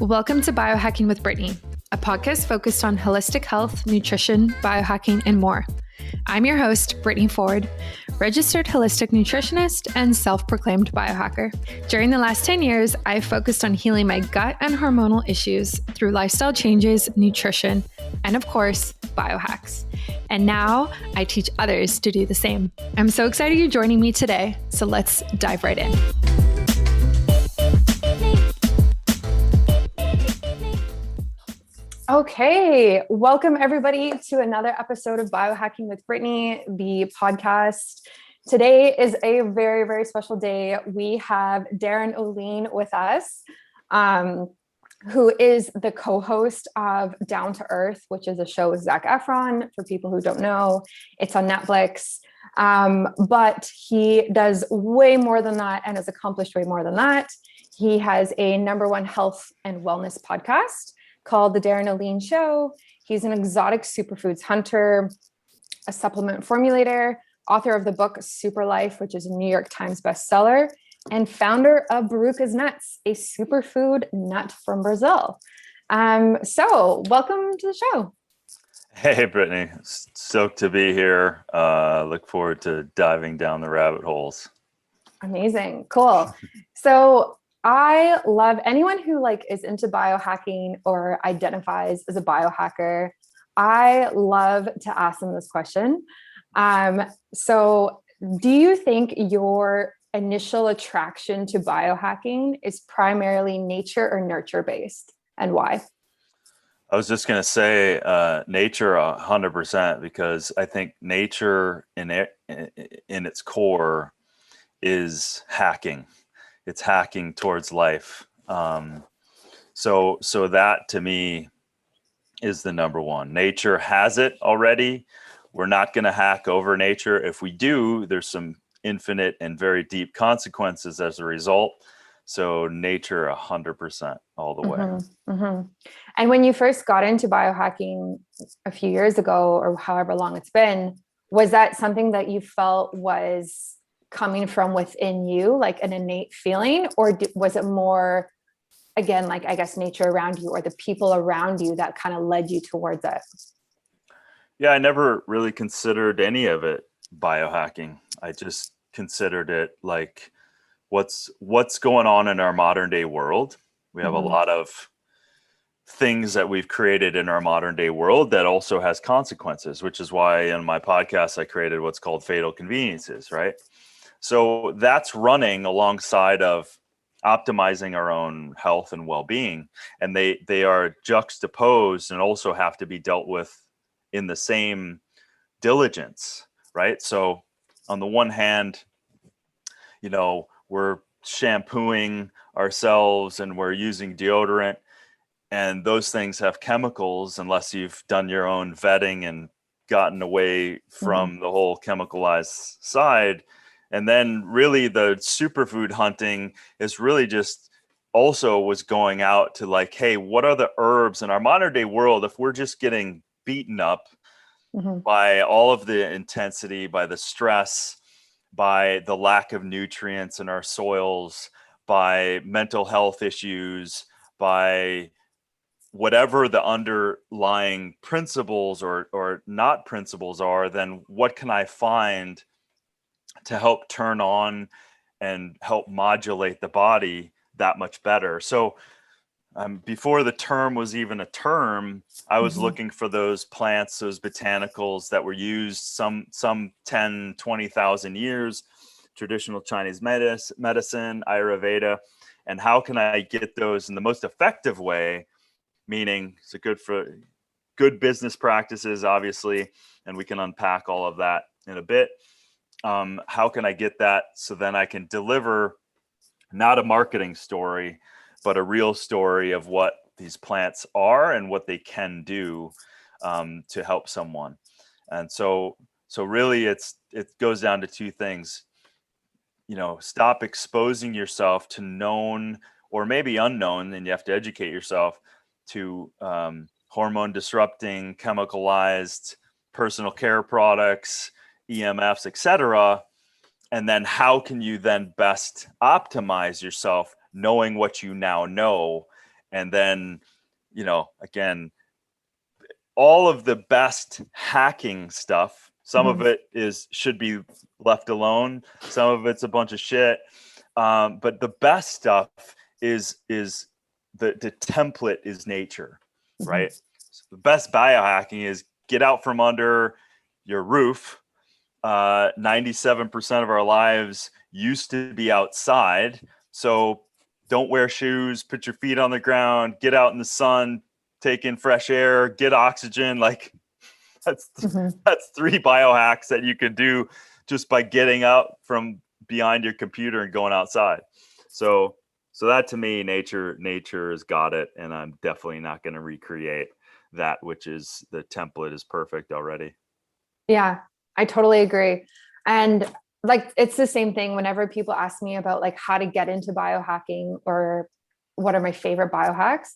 Welcome to Biohacking with Brittany, a podcast focused on holistic health, nutrition, biohacking, and more. I'm your host, Brittany Ford, registered holistic nutritionist and self-proclaimed biohacker. During the last 10 years, I've focused on healing my gut and hormonal issues through lifestyle changes, nutrition, and of course, biohacks. And now I teach others to do the same. I'm so excited you're joining me today, so let's dive right in. Okay, welcome everybody to another episode of Biohacking with Brittany, the podcast. Today is a very, very special day. We have Darin Olien with us, who is the co-host of Down to Earth, which is a show with Zac Efron. For people who don't know, it's on Netflix. But he does way more than that and has accomplished way more than that. He has a #1 health and wellness podcast called the Darin Olien Show. He's an exotic superfoods hunter, a supplement formulator, author of the book SuperLife, which is a New York Times bestseller, and founder of Barukas nuts, a superfood nut from Brazil. So welcome to the show. Hey, Brittany. Stoked to be here. Look forward to diving down the rabbit holes. Amazing. Cool. So I love anyone who is into biohacking or identifies as a biohacker. I love to ask them this question. So do you think your initial attraction to biohacking is primarily nature or nurture based, and why? I was just going to say nature 100%, because I think nature in its core is hacking. It's hacking towards life. So that to me is the #1. Nature has it already. We're not going to hack over nature. If we do, there's some infinite and very deep consequences as a result. So nature 100% all the way. Mm-hmm, mm-hmm. And when you first got into biohacking a few years ago, or however long it's been, was that something that you felt was coming from within you, like an innate feeling, or was it more, again, I guess nature around you or the people around you that kind of led you towards it? Yeah, I never really considered any of it biohacking. I just considered it like what's going on in our modern day world. We have a lot of things that we've created in our modern day world that also has consequences, which is why in my podcast I created what's called Fatal Conveniences, right? So that's running alongside of optimizing our own health and well-being. And they are juxtaposed and also have to be dealt with in the same diligence, right? So on the one hand, we're shampooing ourselves and we're using deodorant, and those things have chemicals unless you've done your own vetting and gotten away from the whole chemicalized side. And then really the superfood hunting is really just also was going out to hey, what are the herbs in our modern day world? If we're just getting beaten up by all of the intensity, by the stress, by the lack of nutrients in our soils, by mental health issues, by whatever the underlying principles or not principles are, then what can I find to help turn on and help modulate the body that much better? So before the term was even a term, I was looking for those plants, those botanicals that were used some 10, 20,000 years, traditional Chinese medicine, Ayurveda, and how can I get those in the most effective way, meaning it's good for good business practices, obviously, and we can unpack all of that in a bit. How can I get that so then I can deliver not a marketing story, but a real story of what these plants are and what they can do to help someone. And so really it goes down to two things. Stop exposing yourself to known or maybe unknown, and you have to educate yourself to hormone disrupting, chemicalized personal care products, EMFs, etc. And then how can you then best optimize yourself knowing what you now know And then, again, all of the best hacking stuff, some of it should be left alone. Some of it's a bunch of shit. But the best stuff is the template is nature, right? So the best biohacking is get out from under your roof. 97% of our lives used to be outside. So don't wear shoes, put your feet on the ground, get out in the sun, take in fresh air, get oxygen. Like that's 3 biohacks that you can do just by getting out from behind your computer and going outside. So that, to me, nature has got it. And I'm definitely not going to recreate that, which is the template is perfect already. Yeah, I totally agree. And like, it's the same thing whenever people ask me about like how to get into biohacking or what are my favorite biohacks,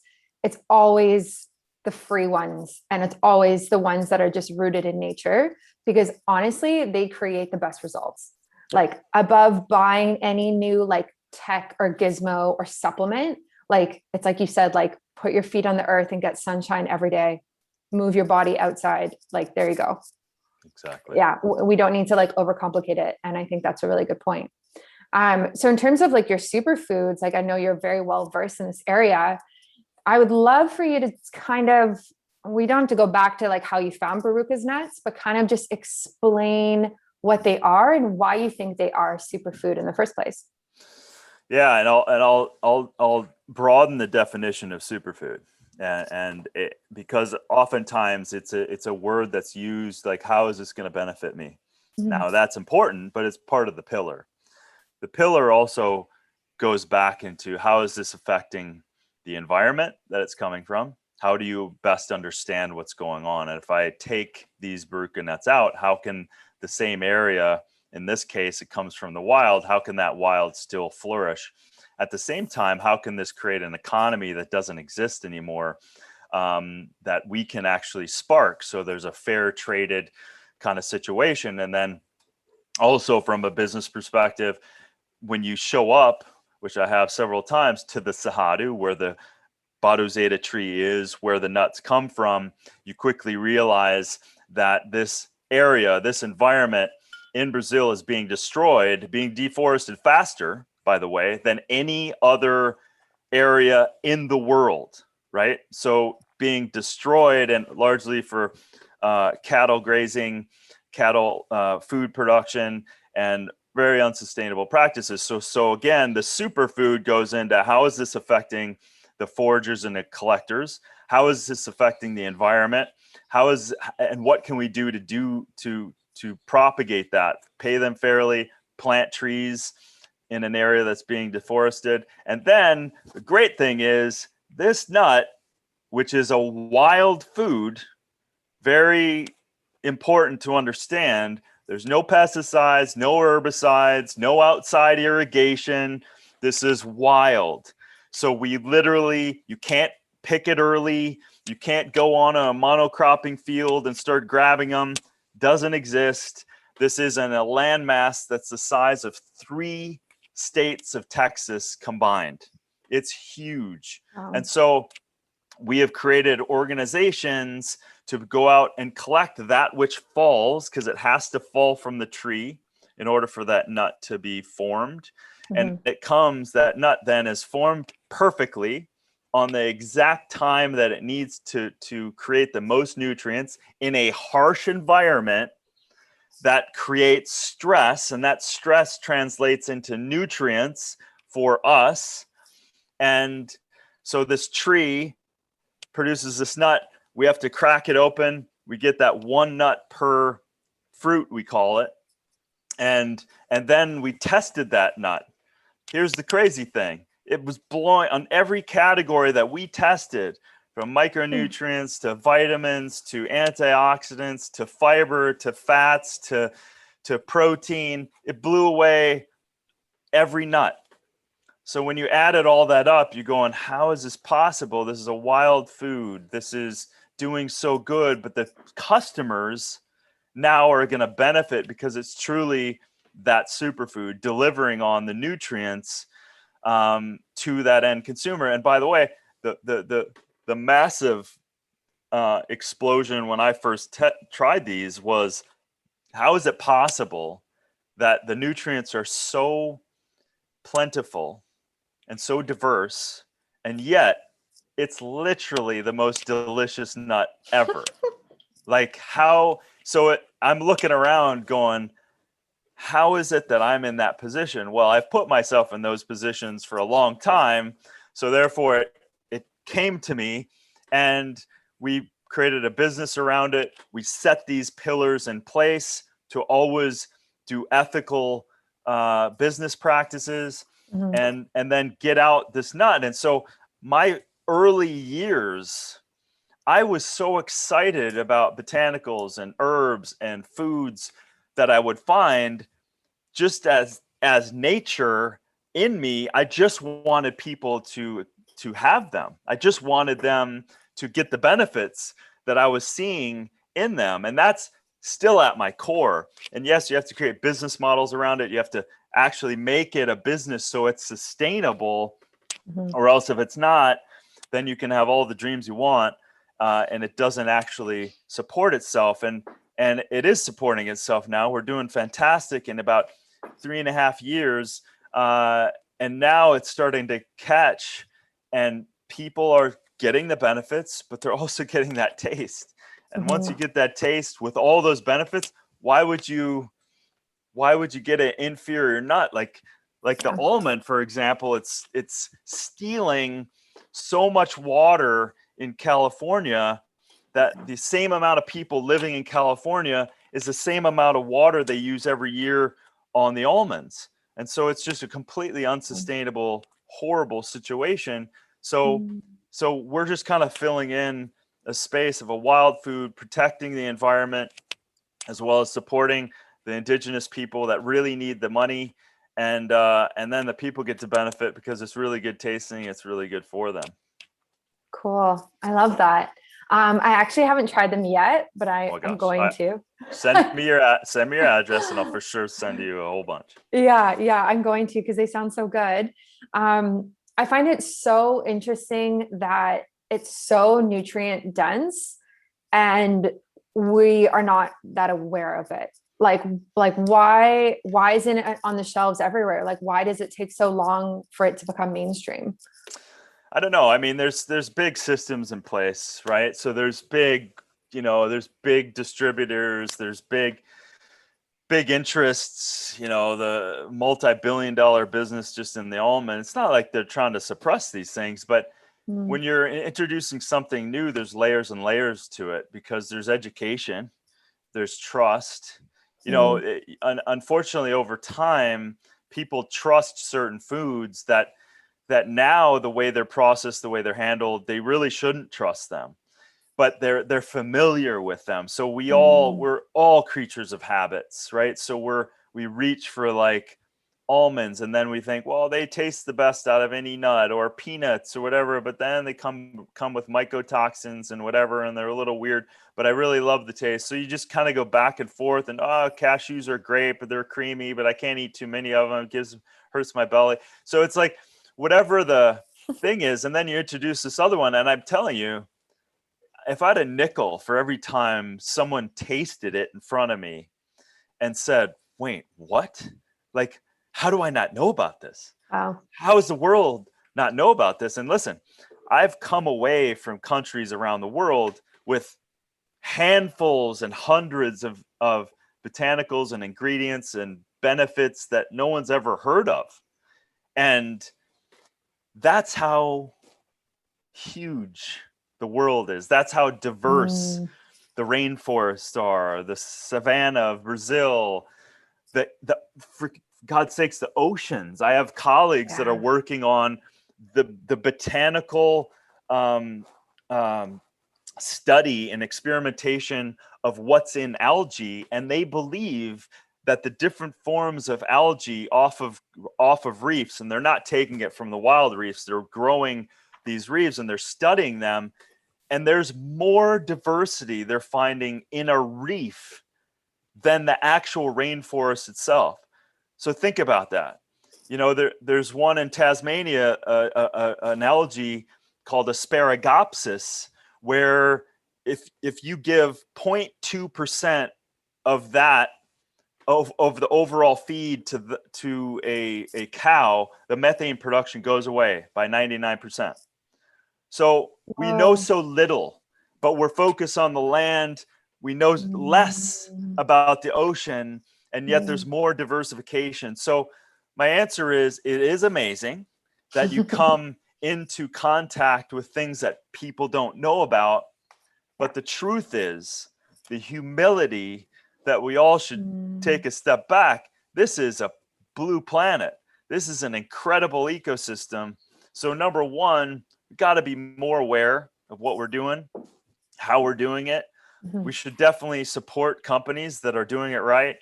it's always the free ones. And it's always the ones that are just rooted in nature, because honestly, they create the best results. Like above buying any new like tech or gizmo or supplement, like it's like you said, like put your feet on the earth and get sunshine every day, move your body outside. Like, there you go. Exactly. Yeah. We don't need to like overcomplicate it. And I think that's a really good point. So in terms of like your superfoods, like I know you're very well versed in this area. I would love for you to kind of, we don't have to go back to like how you found Barukas nuts, but kind of just explain what they are and why you think they are superfood in the first place. Yeah, and I'll broaden the definition of superfood, because oftentimes it's a word that's used like, how is this going to benefit me? Now that's important, but it's part of the pillar. The pillar also goes back into how is this affecting the environment that it's coming from? How do you best understand what's going on? And if I take these Baruka nuts out, how can the same area, in this case, it comes from the wild, how can that wild still flourish? At the same time, how can this create an economy that doesn't exist anymore, that we can actually spark? So there's a fair traded kind of situation. And then also from a business perspective, when you show up, which I have several times, to the Cerrado, where the Baruzeta tree is, where the nuts come from, you quickly realize that this area, this environment in Brazil is being destroyed, being deforested faster, by the way, than any other area in the world, right? So being destroyed, and largely for cattle grazing, cattle food production, and very unsustainable practices. So again, the superfood goes into how is this affecting the foragers and the collectors? How is this affecting the environment? And what can we do to propagate that? Pay them fairly, plant trees in an area that's being deforested. And then the great thing is this nut, which is a wild food, very important to understand. There's no pesticides, no herbicides, no outside irrigation. This is wild. So we literally, you can't pick it early. You can't go on a monocropping field and start grabbing them. Doesn't exist. This is in a landmass that's the size of 3 states of Texas combined. It's huge. Wow. And so we have created organizations to go out and collect that which falls, because it has to fall from the tree in order for that nut to be formed. And that nut then is formed perfectly on the exact time that it needs to create the most nutrients in a harsh environment that creates stress, and that stress translates into nutrients for us. And so this tree produces this nut. We have to crack it open. We get that 1 nut per fruit, we call it. And then we tested that nut. Here's the crazy thing. It was blowing on every category that we tested, from micronutrients to vitamins to antioxidants to fiber to fats to protein. It blew away every nut. So when you added all that up, you're going, how is this possible? This is a wild food. This is doing so good, but the customers now are going to benefit because it's truly that superfood delivering on the nutrients to that end consumer. And by the way, the massive explosion when I first tried these was, how is it possible that the nutrients are so plentiful and so diverse, and yet it's literally the most delicious nut ever? Like, how? So I'm looking around going, how is it that I'm in that position? Well, I've put myself in those positions for a long time, so therefore it came to me, and we created a business around it. We set these pillars in place to always do ethical business practices, and then get out this nut. And so my early years, I was so excited about botanicals and herbs and foods that I would find just as nature in me. I just wanted people to have them. I just wanted them to get the benefits that I was seeing in them. And that's still at my core. And yes, you have to create business models around it. You have to actually make it a business so it's sustainable, or else if it's not, then you can have all the dreams you want, and it doesn't actually support itself. And it is supporting itself now. We're doing fantastic in about 3.5 years. And now it's starting to catch, and people are getting the benefits, but they're also getting that taste. And once you get that taste with all those benefits, why would you get an inferior nut? Like the almond, for example, it's stealing so much water in California that the same amount of people living in California is the same amount of water they use every year on the almonds. And so it's just a completely unsustainable, horrible situation. So we're just kind of filling in a space of a wild food, protecting the environment, as well as supporting the indigenous people that really need the money. And then the people get to benefit because it's really good tasting. It's really good for them. Cool. I love that. I actually haven't tried them yet, but I'm going to. Send me your address, and I'll for sure send you a whole bunch. Yeah, I'm going to, because they sound so good. I find it so interesting that it's so nutrient dense, and we are not that aware of it. Like why isn't it on the shelves everywhere? Like, why does it take so long for it to become mainstream? I don't know. I mean, there's big systems in place, right? So there's big distributors, there's big interests, the multi-billion-dollar business just in the almond. It's not like they're trying to suppress these things, but when you're introducing something new, there's layers and layers to it, because there's education, there's trust. Unfortunately, over time, people trust certain foods that now, the way they're processed, the way they're handled, they really shouldn't trust them, but they're familiar with them. So we're all creatures of habits, right? So we reach for like almonds, and then we think, well, they taste the best out of any nut, or peanuts or whatever, but then they come with mycotoxins and whatever, and they're a little weird, but I really love the taste. So you just kind of go back and forth, and cashews are great, but they're creamy, but I can't eat too many of them. It hurts my belly. So it's like, whatever the thing is, and then you introduce this other one, and I'm telling you, if I had a nickel for every time someone tasted it in front of me and said, wait, what? Like, how do I not know about this? Wow. How does the world not know about this? And listen, I've come away from countries around the world with handfuls and hundreds of botanicals and ingredients and benefits that no one's ever heard of. And that's how huge the world is. That's how diverse the rainforests are, the savanna of Brazil, for God's sakes, the oceans. I have colleagues that are working on the botanical study and experimentation of what's in algae, and they believe that the different forms of algae off of reefs, and they're not taking it from the wild reefs, they're growing these reefs and they're studying them, and there's more diversity they're finding in a reef than the actual rainforest itself. So think about that. There's one in Tasmania, an algae called asparagopsis, where if you give 0.2% of that of the overall feed to a cow, the methane production goes away by 99%. So we know Whoa. so little, but we're focused on the land. We know less Mm. about the ocean, and yet there's Mm. more diversification. So my answer is, it is amazing that you come into contact with things that people don't know about. But the truth is, the humility that we all should take a step back. This is a blue planet. This is an incredible ecosystem. So number one, we got to be more aware of what we're doing, how we're doing it. Mhm. We should definitely support companies that are doing it right,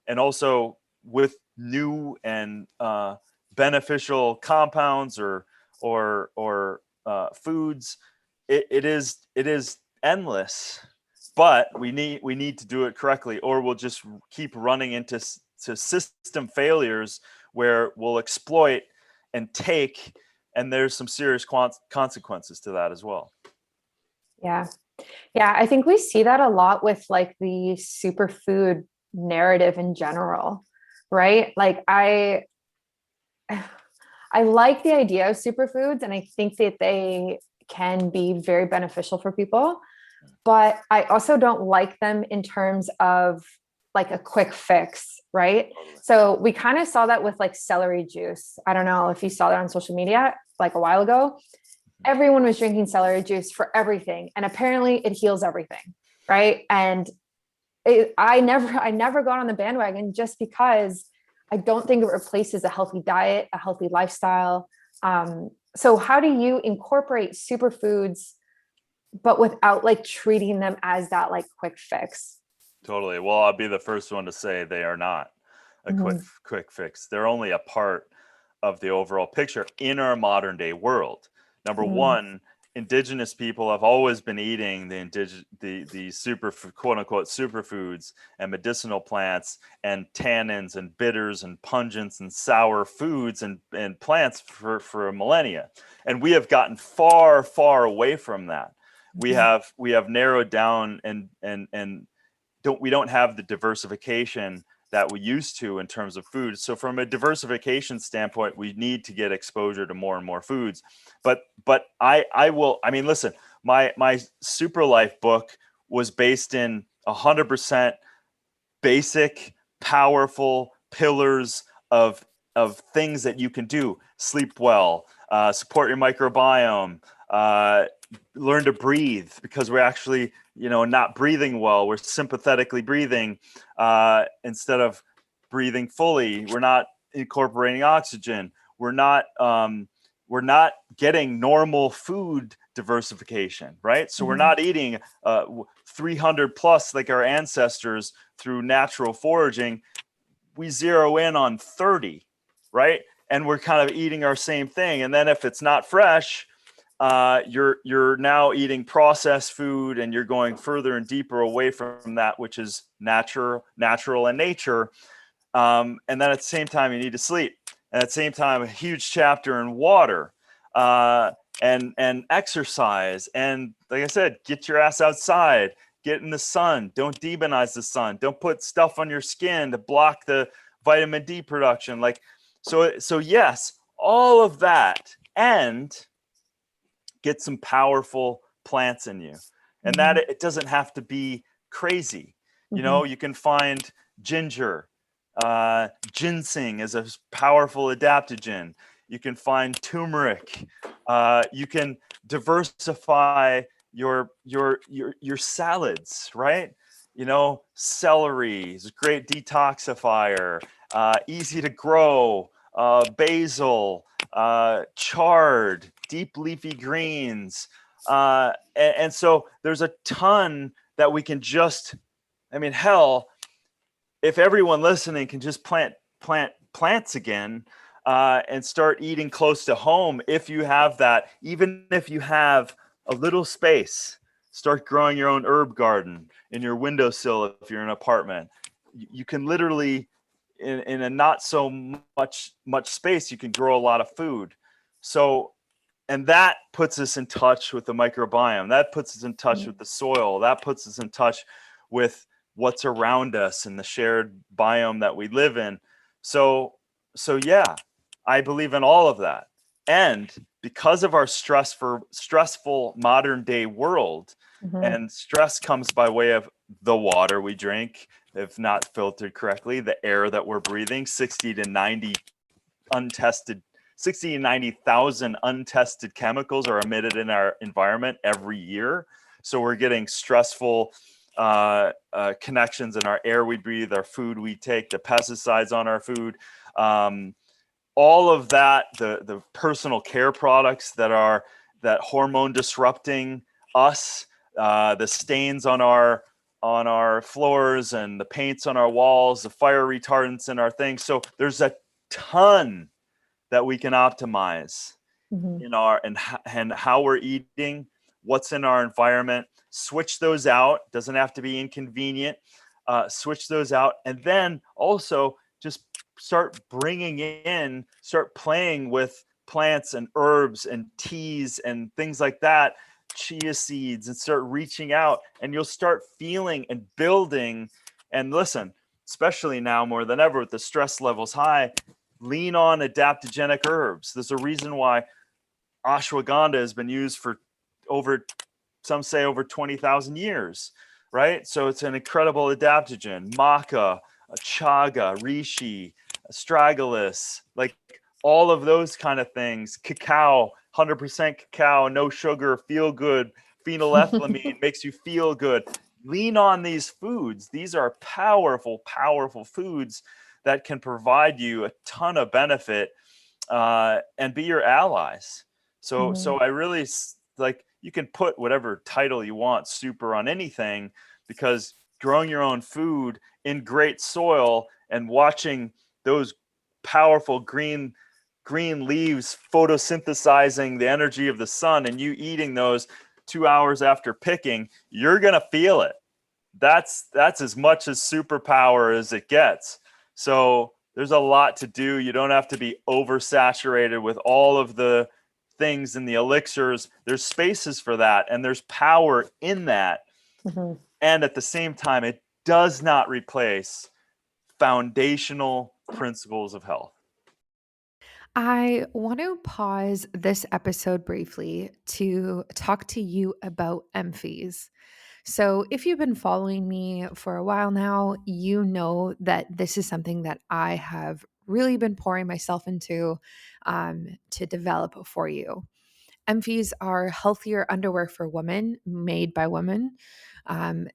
and also with new and beneficial compounds or foods. It is endless, but we need to do it correctly, or we'll just keep running into system failures where we'll exploit and take, and there's some serious consequences to that as well. Yeah. Yeah. I think we see that a lot with like the superfood narrative in general, right? Like I like the idea of superfoods, and I think that they can be very beneficial for people, but I also don't like them in terms of like a quick fix, right? So we kind of saw that with like celery juice. I don't know if you saw that on social media like a while ago. Everyone was drinking celery juice for everything, and apparently it heals everything, right? And I never got on the bandwagon, just because I don't think it replaces a healthy diet, a healthy lifestyle. So how do you incorporate superfoods, but without like treating them as that like quick fix? Totally. Well, I'll be the first one to say they are not a quick fix. They're only a part of the overall picture in our modern day world. Number one, indigenous people have always been eating the super, quote unquote, superfoods and medicinal plants and tannins and bitters and pungents and sour foods and plants for millennia. And we have gotten far, far away from that. We have narrowed down and we don't have the diversification that we used to in terms of food. So from a diversification standpoint, we need to get exposure to more and more foods. But I mean, listen, my SuperLife book was based in 100% basic, powerful pillars of things that you can do. Sleep well, support your microbiome, learn to breathe, because we're actually, not breathing well. We're sympathetically breathing instead of breathing fully. We're not incorporating oxygen. We're not getting normal food diversification, right? So we're not eating 300 plus like our ancestors through natural foraging. We zero in on 30, right? And we're kind of eating our same thing. And then if it's not fresh, you're now eating processed food, and you're going further and deeper away from that which is natural in nature. And then at the same time, you need to sleep. And at the same time, a huge chapter in water and exercise. And like I said, get your ass outside, get in the sun. Don't demonize the sun. Don't put stuff on your skin to block the vitamin D production. So yes, all of that, and get some powerful plants in you. And that it doesn't have to be crazy. You can find ginger, ginseng is a powerful adaptogen. You can find turmeric. You can diversify your salads, right? Celery is a great detoxifier, easy to grow, basil, chard, deep leafy greens. And so there's a ton that we can hell, if everyone listening can just plant plants again, and start eating close to home. If you have that, even if you have a little space, start growing your own herb garden in your windowsill. If you're in an apartment, you can literally, in a not so much space, you can grow a lot of food. So And that puts us in touch with the microbiome. That puts us in touch with the soil. That puts us in touch with what's around us and the shared biome that we live in. So yeah, I believe in all of that. And because of our stressful modern day world, and stress comes by way of the water we drink, if not filtered correctly, the air that we're breathing, 60 to 90,000 untested chemicals are emitted in our environment every year. So we're getting stressful connections in our air we breathe, our food we take, the pesticides on our food, all of that, the personal care products that hormone disrupting us, the stains on our floors and the paints on our walls, the fire retardants in our things. So there's a ton that we can optimize in our and how we're eating, what's in our environment. Switch those out. Doesn't have to be inconvenient. Switch those out, and then also just start playing with plants and herbs and teas and things like that, chia seeds, and start reaching out, and you'll start feeling and building. And listen, especially now more than ever with the stress levels high, lean on adaptogenic herbs. There's a reason why ashwagandha has been used for some say over 20,000 years, right? So it's an incredible adaptogen. Maca, chaga, reishi, astragalus, like all of those kind of things. Cacao, 100% cacao, no sugar, feel good. Phenylethylamine makes you feel good. Lean on these foods. These are powerful, powerful foods that can provide you a ton of benefit and be your allies. So I really like, you can put whatever title you want, super, on anything, because growing your own food in great soil and watching those powerful green leaves photosynthesizing the energy of the sun, and you eating those 2 hours after picking, you're going to feel it. That's as much as superpower as it gets. So there's a lot to do. You don't have to be oversaturated with all of the things and the elixirs. There's spaces for that, and there's power in that. And at the same time, it does not replace foundational principles of health. I want to pause this episode briefly to talk to you about EMFs. So, if you've been following me for a while now, you know that this is something that I have really been pouring myself into to develop for you. EMFs are healthier underwear for women made by women.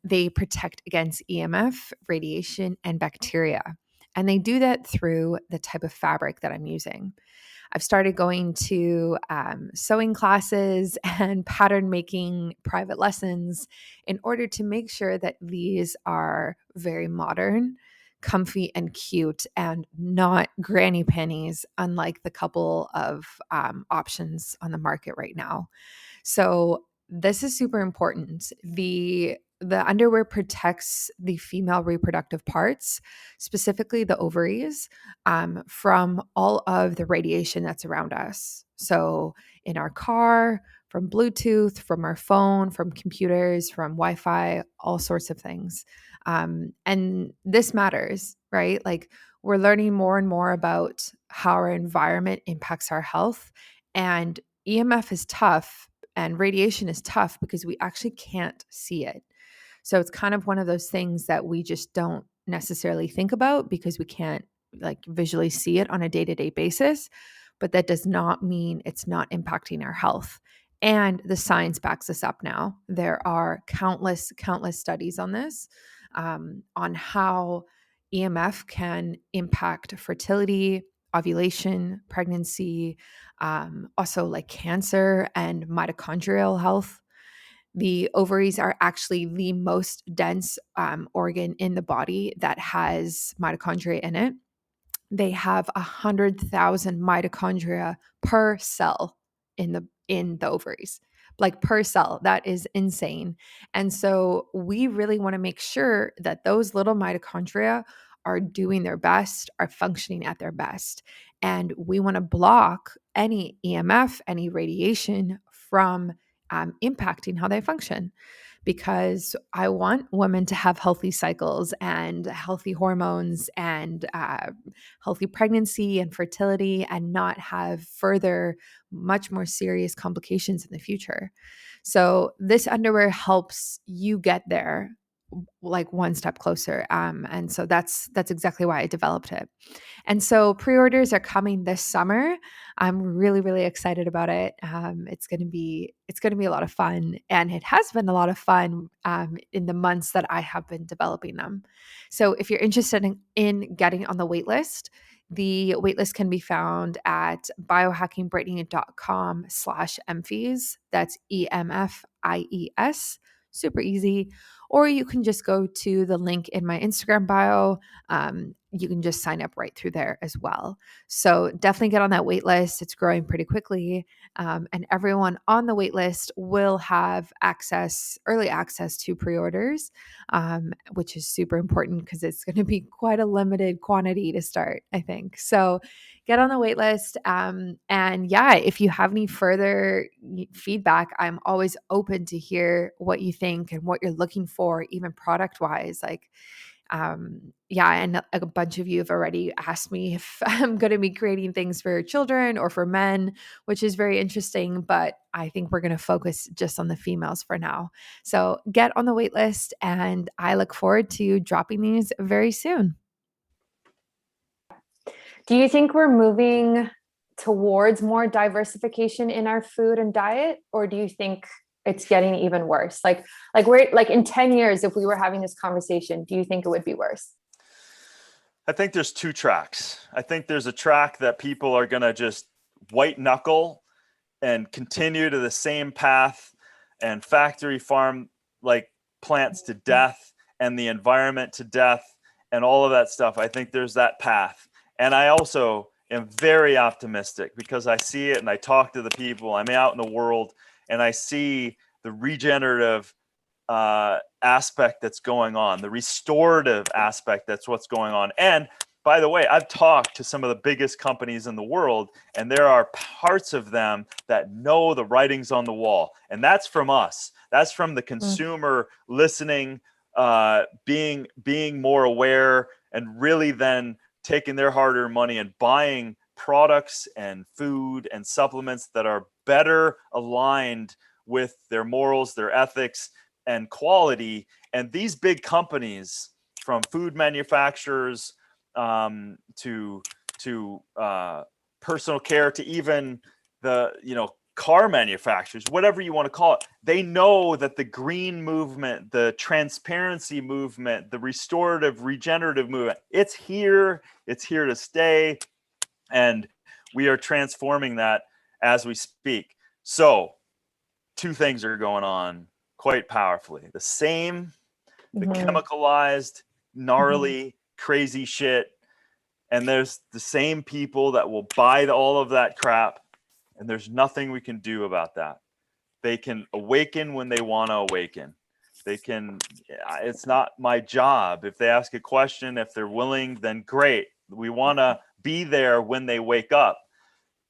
They protect against EMF, radiation, and bacteria. And they do that through the type of fabric that I'm using. I've started going to sewing classes and pattern making private lessons in order to make sure that these are very modern, comfy, and cute, and not granny panties, unlike the couple of options on the market right now. So this is super important. The underwear protects the female reproductive parts, specifically the ovaries, from all of the radiation that's around us. So in our car, from Bluetooth, from our phone, from computers, from Wi-Fi, all sorts of things. And this matters, right? Like, we're learning more and more about how our environment impacts our health. And EMF is tough and radiation is tough because we actually can't see it. So it's kind of one of those things that we just don't necessarily think about because we can't like visually see it on a day-to-day basis. But that does not mean it's not impacting our health. And the science backs this up now. There are countless studies on this, on how EMF can impact fertility, ovulation, pregnancy, also like cancer and mitochondrial health. The ovaries are actually the most dense organ in the body that has mitochondria in it. They have 100,000 mitochondria per cell in the ovaries, like per cell. That is insane. And so we really want to make sure that those little mitochondria are doing their best, are functioning at their best. And we want to block any EMF, any radiation from impacting how they function, because I want women to have healthy cycles and healthy hormones and healthy pregnancy and fertility, and not have further, much more serious complications in the future. So this underwear helps you get there, like one step closer. And so that's exactly why I developed it. And so pre-orders are coming this summer. I'm really, really excited about it. It's going to be a lot of fun, and it has been a lot of fun in the months that I have been developing them. So if you're interested in getting on the wait list, the waitlist can be found at biohackingbritney.com/EMFIES. That's EMFIES. Super easy. Or you can just go to the link in my Instagram bio. You can just sign up right through there as well. So definitely get on that wait list. It's growing pretty quickly. And everyone on the wait list will have early access to pre-orders, which is super important because it's going to be quite a limited quantity to start, I think. So get on the wait list. And yeah, if you have any further feedback, I'm always open to hear what you think and what you're looking for, even product wise. Yeah, and a bunch of you have already asked me if I'm going to be creating things for children or for men, which is very interesting, but I think we're going to focus just on the females for now. So get on the wait list, and I look forward to dropping these very soon. Do you think we're moving towards more diversification in our food and diet, or do you think it's getting even worse? Like we're like in 10 years, if we were having this conversation, do you think it would be worse? I think there's two tracks. I think there's a track that people are going to just white knuckle and continue to the same path and factory farm like plants to death and the environment to death and all of that stuff. I think there's that path. And I also am very optimistic because I see it and I talk to the people. I'm out in the world and I see the regenerative aspect that's going on, the restorative aspect that's what's going on. And by the way, I've talked to some of the biggest companies in the world, and there are parts of them that know the writings on the wall. And that's from us. That's from the consumer listening, being more aware, and really then taking their hard-earned money and buying products and food and supplements that are better aligned with their morals, their ethics, and quality. And these big companies, from food manufacturers to personal care, to even the car manufacturers, whatever you want to call it, they know that the green movement, the transparency movement, the restorative, regenerative movement, it's here to stay, and we are transforming that as we speak. So two things are going on quite powerfully. The chemicalized, gnarly, crazy shit. And there's the same people that will buy all of that crap. And there's nothing we can do about that. They can awaken when they want to awaken. It's not my job. If they ask a question, if they're willing, then great. We want to be there when they wake up.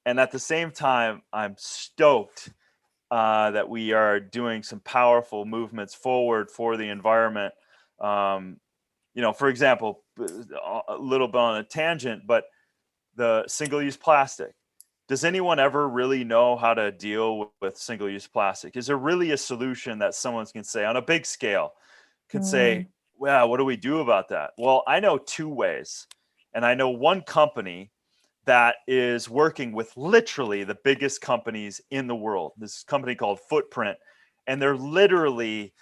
And at the same time, I'm stoked that we are doing some powerful movements forward for the environment. For example, a little bit on a tangent, but the single-use plastic. Does anyone ever really know how to deal with single-use plastic? Is there really a solution that someone can say on a big scale, say, well, what do we do about that? Well, I know two ways. And I know one company that is working with literally the biggest companies in the world. This company called Footprint, and they're literally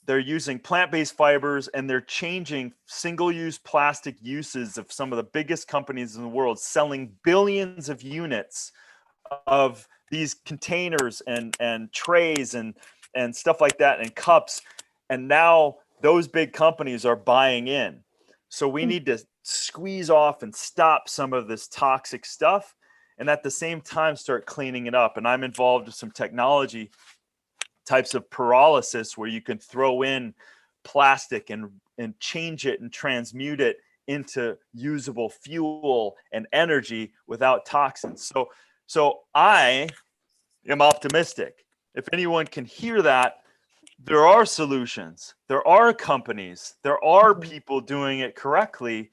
they're using plant-based fibers, and they're changing single-use plastic uses of some of the biggest companies in the world, selling billions of units of these containers and trays and stuff like that, and cups. And now those big companies are buying in. So we need to squeeze off and stop some of this toxic stuff, and at the same time start cleaning it up. And I'm involved with some technology types of pyrolysis where you can throw in plastic and change it and transmute it into usable fuel and energy without toxins. So I am optimistic. If anyone can hear that, there are solutions, there are companies, there are people doing it correctly.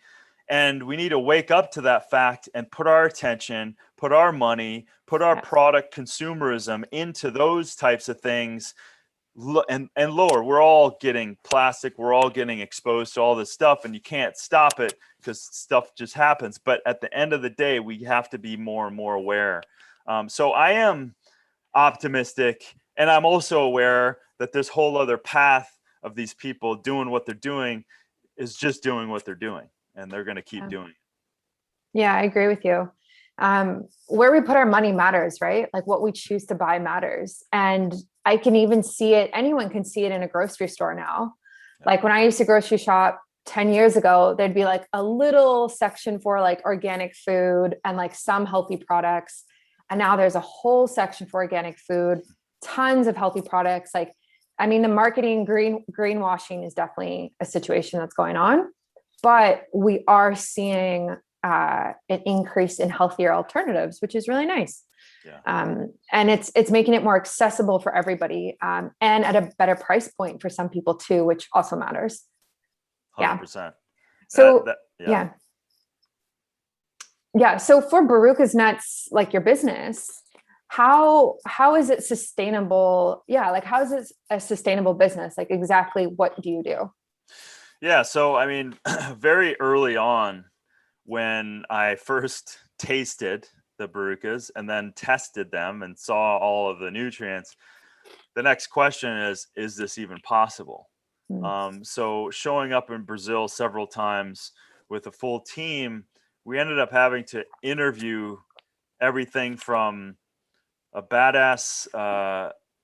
And we need to wake up to that fact and put our attention, put our money, put our product consumerism into those types of things. And lower, we're all getting plastic, we're all getting exposed to all this stuff, and you can't stop it because stuff just happens. But at the end of the day, we have to be more and more aware. So I am optimistic, and I'm also aware that this whole other path of these people doing what they're doing is just doing what they're doing, and they're going to keep doing it. Yeah, I agree with you. Where we put our money matters, right? Like what we choose to buy matters. And I can even see it, anyone can see it in a grocery store now. Like when I used to grocery shop 10 years ago, there'd be like a little section for like organic food and like some healthy products. And now there's a whole section for organic food, tons of healthy products. Like, I mean, the marketing greenwashing is definitely a situation that's going on, but we are seeing an increase in healthier alternatives, which is really nice. And it's making it more accessible for everybody, and at a better price point for some people too, which also matters. 100%. So yeah. So for Barukas Nuts, like your business, how is it sustainable? Yeah. Like how is it a sustainable business? Like exactly what do you do? Yeah. So, I mean, very early on when I first tasted the Barukas and then tested them and saw all of the nutrients, the next question is this even possible? So showing up in Brazil several times with a full team, we ended up having to interview everything from a badass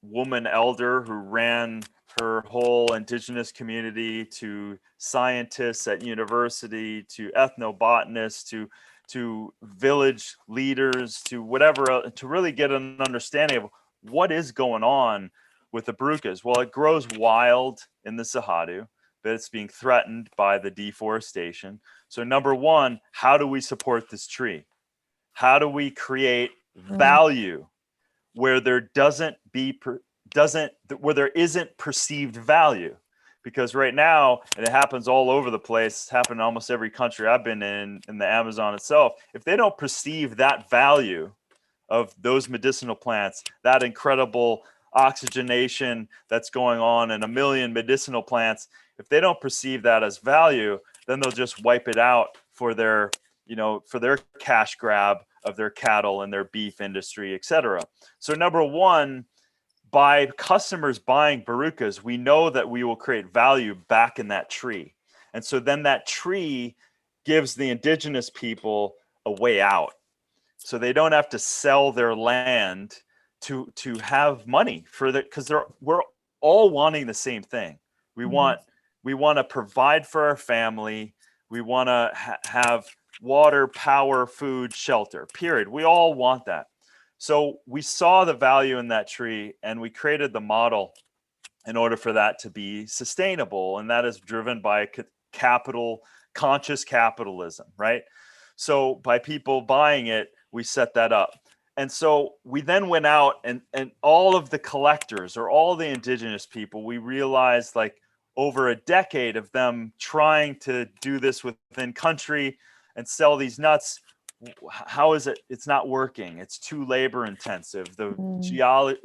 woman elder who ran her whole indigenous community, to scientists at university, to ethnobotanists, to village leaders, to whatever, to really get an understanding of what is going on with the Barukas. Well, it grows wild in the Cerrado, but it's being threatened by the deforestation. So number one, how do we support this tree? How do we create value where there where there isn't perceived value? Because right now, and it happens all over the place, it's happened in almost every country I've been in the Amazon itself, if they don't perceive that value of those medicinal plants, that incredible oxygenation that's going on in a million medicinal plants, if they don't perceive that as value, then they'll just wipe it out for their, for their cash grab of their cattle and their beef industry, etc. So number one, by customers buying Barukas, we know that we will create value back in that tree. And so then that tree gives the indigenous people a way out. So they don't have to sell their land to have money for the, because we're all wanting the same thing. We want to provide for our family. We want to have water, power, food, shelter, period. We all want that. So we saw the value in that tree and we created the model in order for that to be sustainable. And that is driven by conscious capitalism, right? So by people buying it, we set that up. And so we then went out and all of the collectors or all the indigenous people, we realized like over a decade of them trying to do this within country and sell these nuts, how is it? It's not working. It's too labor intensive. The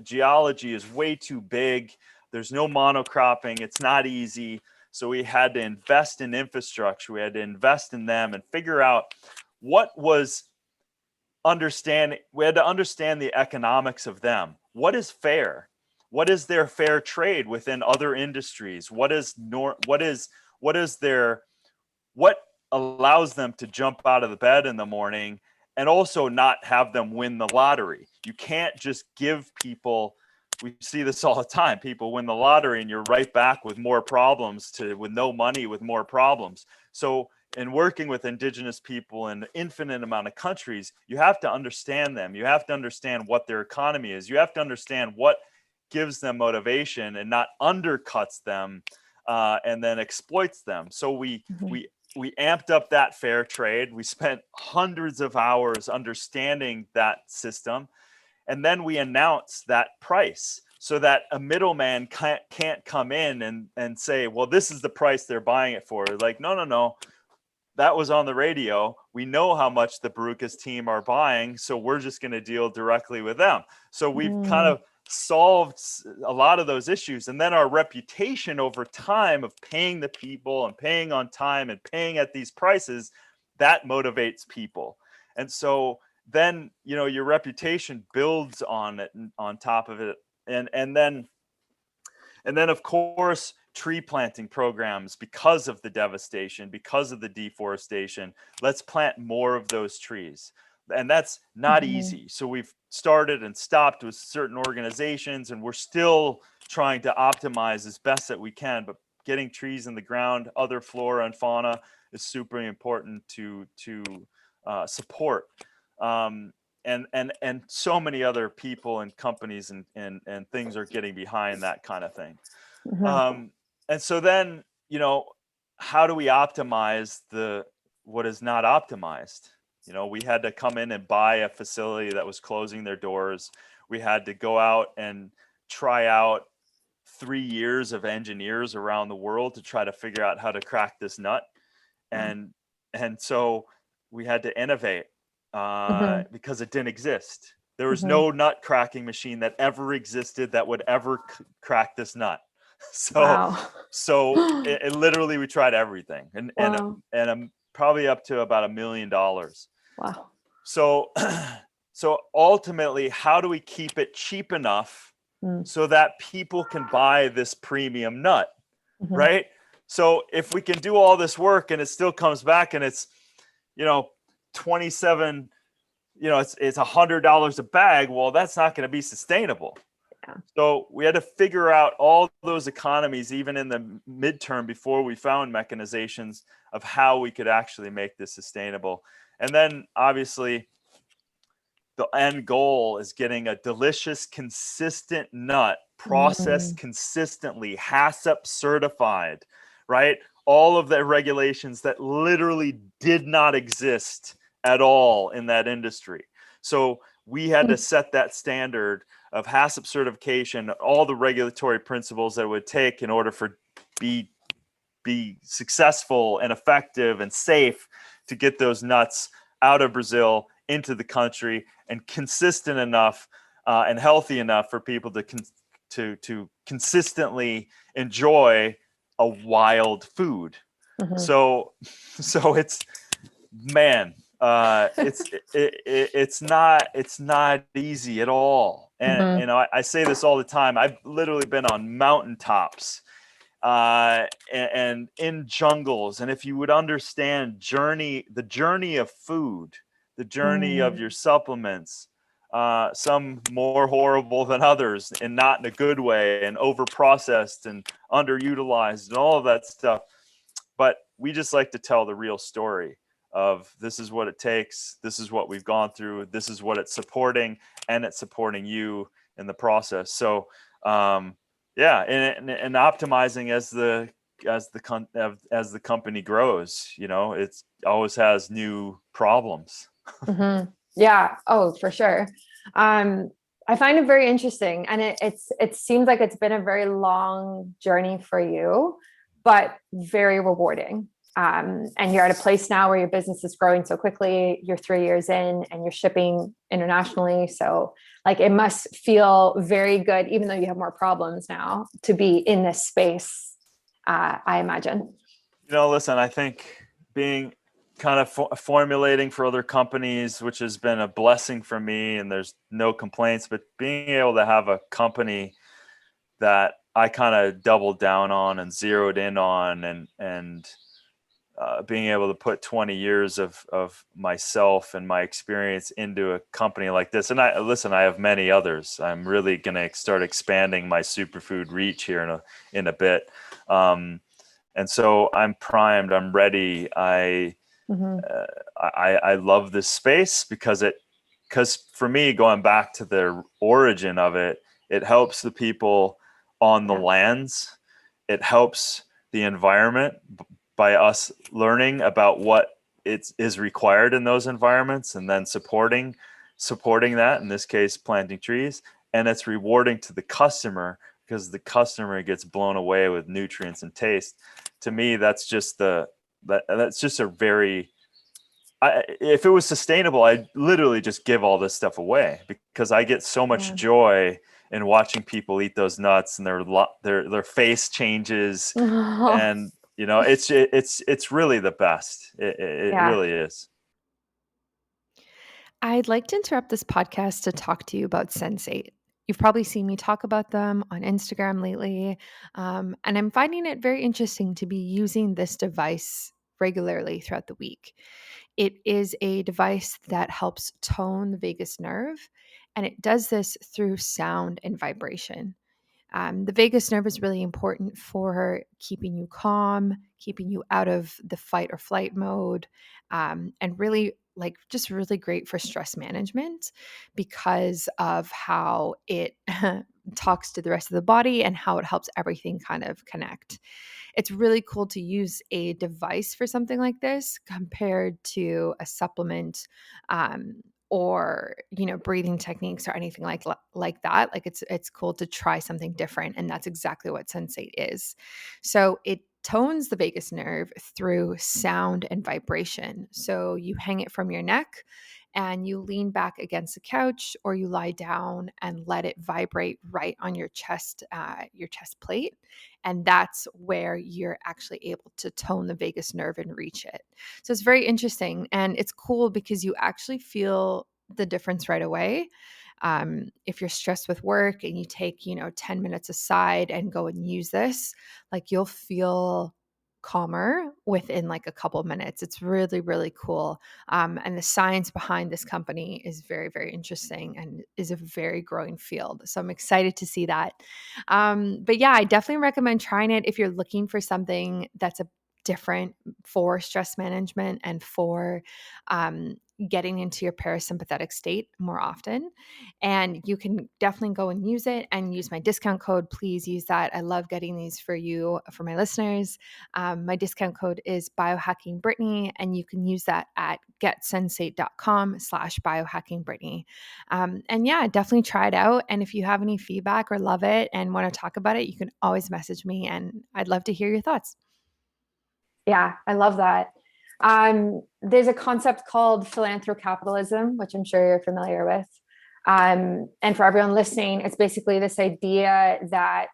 geology is way too big. There's no monocropping. It's not easy. So we had to invest in infrastructure. We had to invest in them and figure out what was understanding. We had to understand the economics of them. What is fair? What is their fair trade within other industries? What allows them to jump out of the bed in the morning and also not have them win the lottery? You can't just give people, we see this all the time, people win the lottery and you're right back with more problems, with no money, with more problems. So in working with indigenous people in an infinite amount of countries, you have to understand them. You have to understand what their economy is. You have to understand what gives them motivation and not undercuts them and then exploits them. So we we amped up that fair trade. We spent hundreds of hours understanding that system. And then we announced that price so that a middleman can't come in and say, well, this is the price they're buying it for. Like, no. That was on the radio. We know how much the Barukas team are buying, so we're just going to deal directly with them. So we've kind of solved a lot of those issues. And then our reputation over time of paying the people and paying on time and paying at these prices, that motivates people. And so then, you know, your reputation builds on it, on top of it. And then of course, tree planting programs, because of the devastation, because of the deforestation. Let's plant more of those trees. And that's not easy. So we've started and stopped with certain organizations, and we're still trying to optimize as best that we can. But getting trees in the ground, other flora and fauna, is super important to support. And so many other people and companies and things are getting behind that kind of thing. And so then, you know, how do we optimize what is not optimized? You know, we had to come in and buy a facility that was closing their doors. We had to go out and try out 3 years of engineers around the world to try to figure out how to crack this nut. And so we had to innovate because it didn't exist. There was no nut cracking machine that ever existed that would ever crack this nut. So it literally, we tried everything, and probably up to about $1 million. Wow. So ultimately, how do we keep it cheap enough so that people can buy this premium nut, right? So if we can do all this work and it still comes back and it's, you know, 27, you know, it's $100 a bag, well, that's not going to be sustainable. So we had to figure out all those economies, even in the midterm, before we found mechanizations of how we could actually make this sustainable. And then obviously the end goal is getting a delicious, consistent nut processed consistently, HACCP certified, right? All of the regulations that literally did not exist at all in that industry. So we had to set that standard of HACCP certification, all the regulatory principles that it would take in order for be successful and effective and safe to get those nuts out of Brazil into the country, and consistent enough and healthy enough for people to consistently enjoy a wild food. So it's, man, it's not easy at all. And you know, I say this all the time. I've literally been on mountaintops and in jungles. And if you would understand the journey of food, the journey of your supplements, some more horrible than others, and not in a good way, and over-processed and underutilized and all of that stuff. But we just like to tell the real story of, this is what it takes, this is what we've gone through, this is what it's supporting, and it's supporting you in the process. So yeah, and optimizing as the company grows, you know, it's always has new problems. Yeah. Oh, for sure. I find it very interesting, and it seems like it's been a very long journey for you, but very rewarding. And you're at a place now where your business is growing so quickly. You're 3 years in and you're shipping internationally. So like, it must feel very good, even though you have more problems now, to be in this space, I imagine. You know, listen, I think being kind of formulating for other companies, which has been a blessing for me, and there's no complaints, but being able to have a company that I kind of doubled down on and zeroed in on, and being able to put 20 years of myself and my experience into a company like this. And I have many others. I'm really going to start expanding my superfood reach here in a bit. And so I'm primed, I'm ready. I love this space because for me, going back to the origin of it, it helps the people on the lands. It helps the environment by us learning about what is required in those environments, and then supporting that, in this case, planting trees. And it's rewarding to the customer because the customer gets blown away with nutrients and taste. To me, that's just that's just a very, if it was sustainable, I'd literally just give all this stuff away, because I get so much joy in watching people eat those nuts, and their face changes, and it's really the best. It really is. I'd like to interrupt this podcast to talk to you about Sensate. You've probably seen me talk about them on Instagram lately, and I'm finding it very interesting to be using this device regularly throughout the week. It is a device that helps tone the vagus nerve, and it does this through sound and vibration. The vagus nerve is really important for keeping you calm, keeping you out of the fight or flight mode, and really just really great for stress management because of how it talks to the rest of the body and how it helps everything kind of connect. It's really cool to use a device for something like this compared to a supplement, or breathing techniques or anything like that. Like it's cool to try something different, and that's exactly what Sensate is. So it tones the vagus nerve through sound and vibration. So you hang it from your neck and you lean back against the couch, or you lie down and let it vibrate right on your chest plate. And that's where you're actually able to tone the vagus nerve and reach it. So it's very interesting. And it's cool because you actually feel the difference right away. If you're stressed with work and you take, 10 minutes aside and go and use this, like you'll feel calmer within like a couple of minutes. It's really, really cool. And the science behind this company is very, very interesting and is a very growing field. So I'm excited to see that. But yeah, I definitely recommend trying it if you're looking for something that's a different for stress management and for getting into your parasympathetic state more often. And you can definitely go and use it and use my discount code. Please use that. I love getting these for you, for my listeners. My discount code is Biohacking Brittany, and you can use that at getsensate.com/biohacking Brittany. And yeah, definitely try it out. And if you have any feedback or love it and want to talk about it, you can always message me, and I'd love to hear your thoughts. Yeah, I love that. There's a concept called Philanthro Capitalism, which I'm sure you're familiar with. And for everyone listening, it's basically this idea that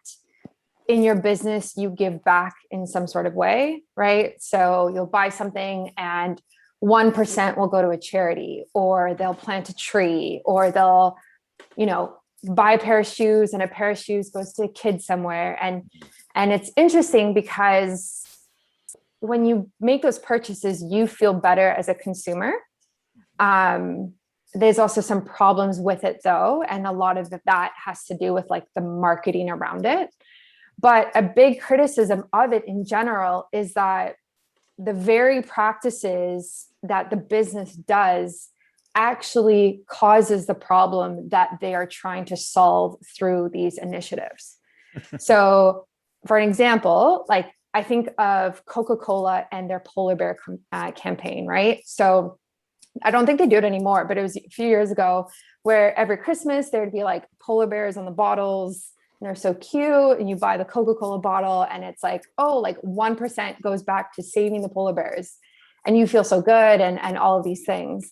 in your business, you give back in some sort of way, right? So you'll buy something and 1% will go to a charity, or they'll plant a tree, or they'll, buy a pair of shoes, and a pair of shoes goes to a kid somewhere. And it's interesting because when you make those purchases, you feel better as a consumer. There's also some problems with it though. And a lot of that has to do with like the marketing around it. But a big criticism of it in general is that the very practices that the business does actually causes the problem that they are trying to solve through these initiatives. So for an example, like I think of Coca-Cola and their polar bear campaign, right? So I don't think they do it anymore, but it was a few years ago where every Christmas there'd be like polar bears on the bottles, and they're so cute. And you buy the Coca-Cola bottle and it's like, oh, like 1% goes back to saving the polar bears. And you feel so good and all of these things.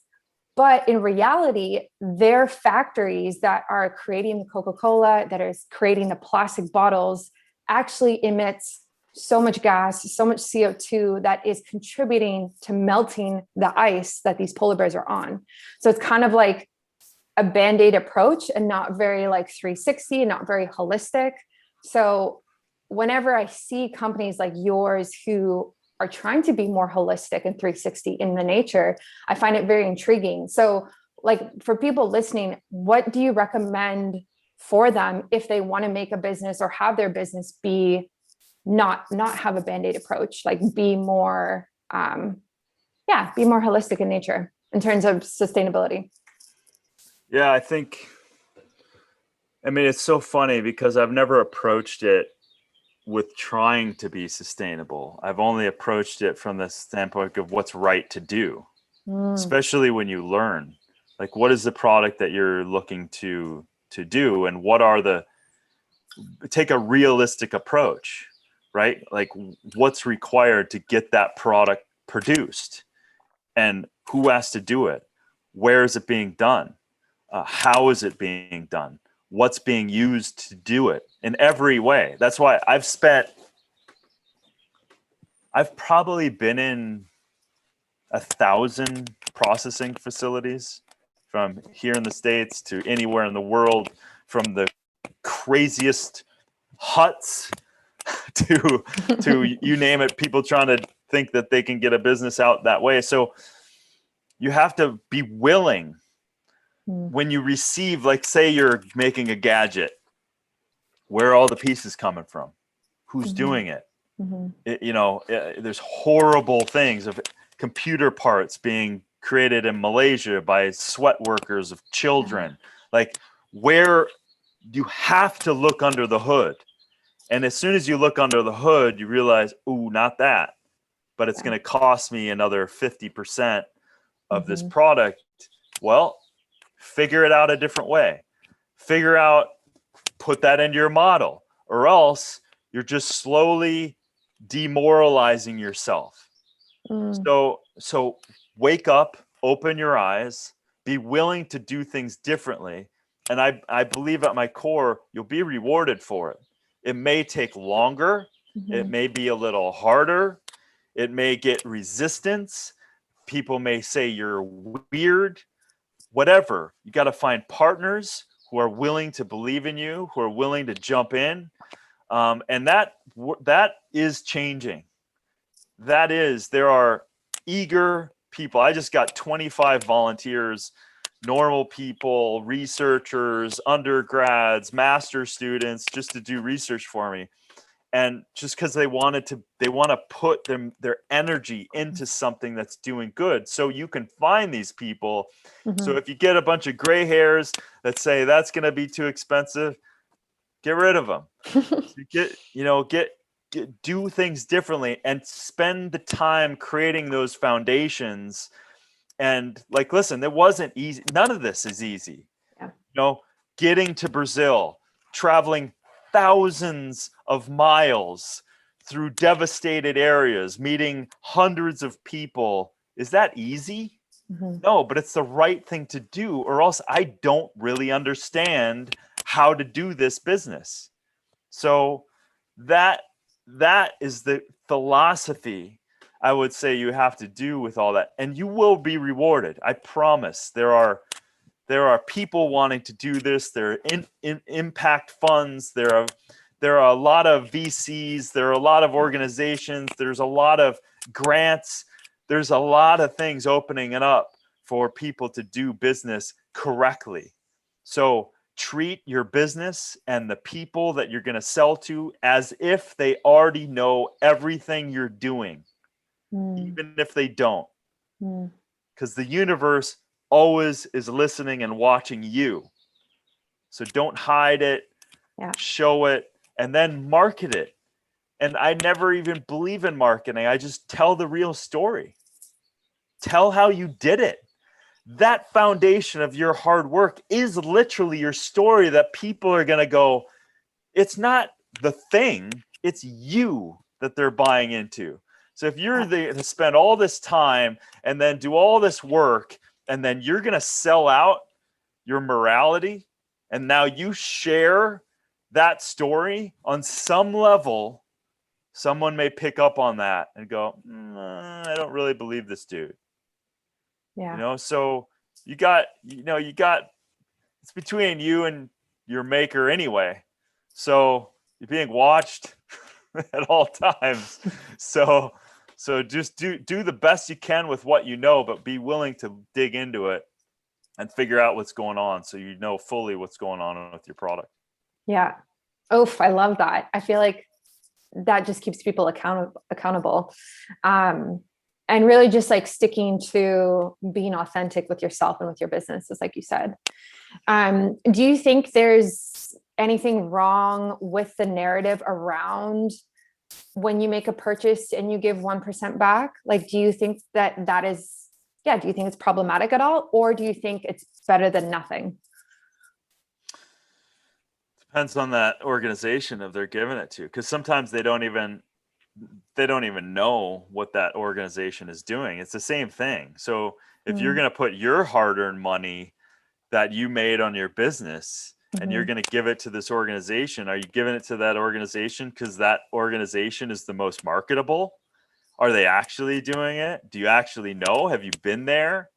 But in reality, their factories that are creating the Coca-Cola, that is creating the plastic bottles, actually emits so much gas, so much CO2 that is contributing to melting the ice that these polar bears are on. So it's kind of like a Band-Aid approach and not very like 360, not very holistic. So whenever I see companies like yours who are trying to be more holistic and 360 in the nature, I find it very intriguing. So like for people listening, what do you recommend for them if they want to make a business or have their business be not have a Band-Aid approach, like be more, be more holistic in nature in terms of sustainability? Yeah, I mean, it's so funny because I've never approached it with trying to be sustainable. I've only approached it from the standpoint of what's right to do, especially when you learn, like, what is the product that you're looking to do, and take a realistic approach, right? Like, what's required to get that product produced, and who has to do it? Where is it being done? How is it being done? What's being used to do it in every way? That's why I've probably been in 1,000 processing facilities, from here in the States to anywhere in the world, from the craziest huts to you name it, people trying to think that they can get a business out that way. So you have to be willing, when you receive, like, say you're making a gadget, where are all the pieces coming from? Who's doing it? There's horrible things of computer parts being created in Malaysia by sweat workers of children. Like, where you have to look under the hood. And as soon as you look under the hood, you realize, ooh, not that, but it's going to cost me another 50% of this product. Well, figure it out a different way. Put that into your model, or else you're just slowly demoralizing yourself. So wake up, open your eyes, be willing to do things differently. And I believe at my core, you'll be rewarded for it. It may take longer. It may be a little harder. It may get resistance. People may say you're weird, whatever. You got to find partners who are willing to believe in you, who are willing to jump in. And that is changing. There are eager people. I just got 25 volunteers, normal people, researchers, undergrads, master students, just to do research for me. And just because they want to put their energy into something that's doing good. So you can find these people. So if you get a bunch of gray hairs that say that's going to be too expensive, get rid of them. Do things differently and spend the time creating those foundations. And, like, listen, it wasn't easy. None of this is easy. Getting to Brazil, traveling thousands of miles through devastated areas, meeting hundreds of people. Is that easy? No, but it's the right thing to do, or else I don't really understand how to do this business. So that is the philosophy I would say you have to do with all that, and you will be rewarded. I promise. There are people wanting to do this. There are in impact funds. There are a lot of VCs. There are a lot of organizations. There's a lot of grants. There's a lot of things opening it up for people to do business correctly. So treat your business and the people that you're going to sell to as if they already know everything you're doing, even if they don't. Because the universe always is listening and watching you. So don't hide it, show it, and then market it. And I never even believe in marketing. I just tell the real story. Tell how you did it. That foundation of your hard work is literally your story that people are going to go, it's not the thing, it's you that they're buying into. So if you're to spend all this time and then do all this work, and then you're going to sell out your morality, and now you share that story on some level, someone may pick up on that and go, I don't really believe this dude. So you got, it's between you and your maker anyway. So you're being watched at all times. So just do the best you can with what you know, but be willing to dig into it and figure out what's going on, so you know fully what's going on with your product. Yeah. I love that. I feel like that just keeps people accountable. And really just like sticking to being authentic with yourself and with your business, just like you said. Do you think there's anything wrong with the narrative around when you make a purchase and you give 1% back? Like, do you think that is, do you think it's problematic at all? Or do you think it's better than nothing? Depends on that organization if they're giving it to, because sometimes they don't even know what that organization is doing. It's the same thing. So if you're going to put your hard-earned money that you made on your business and you're going to give it to this organization, are you giving it to that organization because that organization is the most marketable? Are they actually doing it? Do you actually know? Have you been there?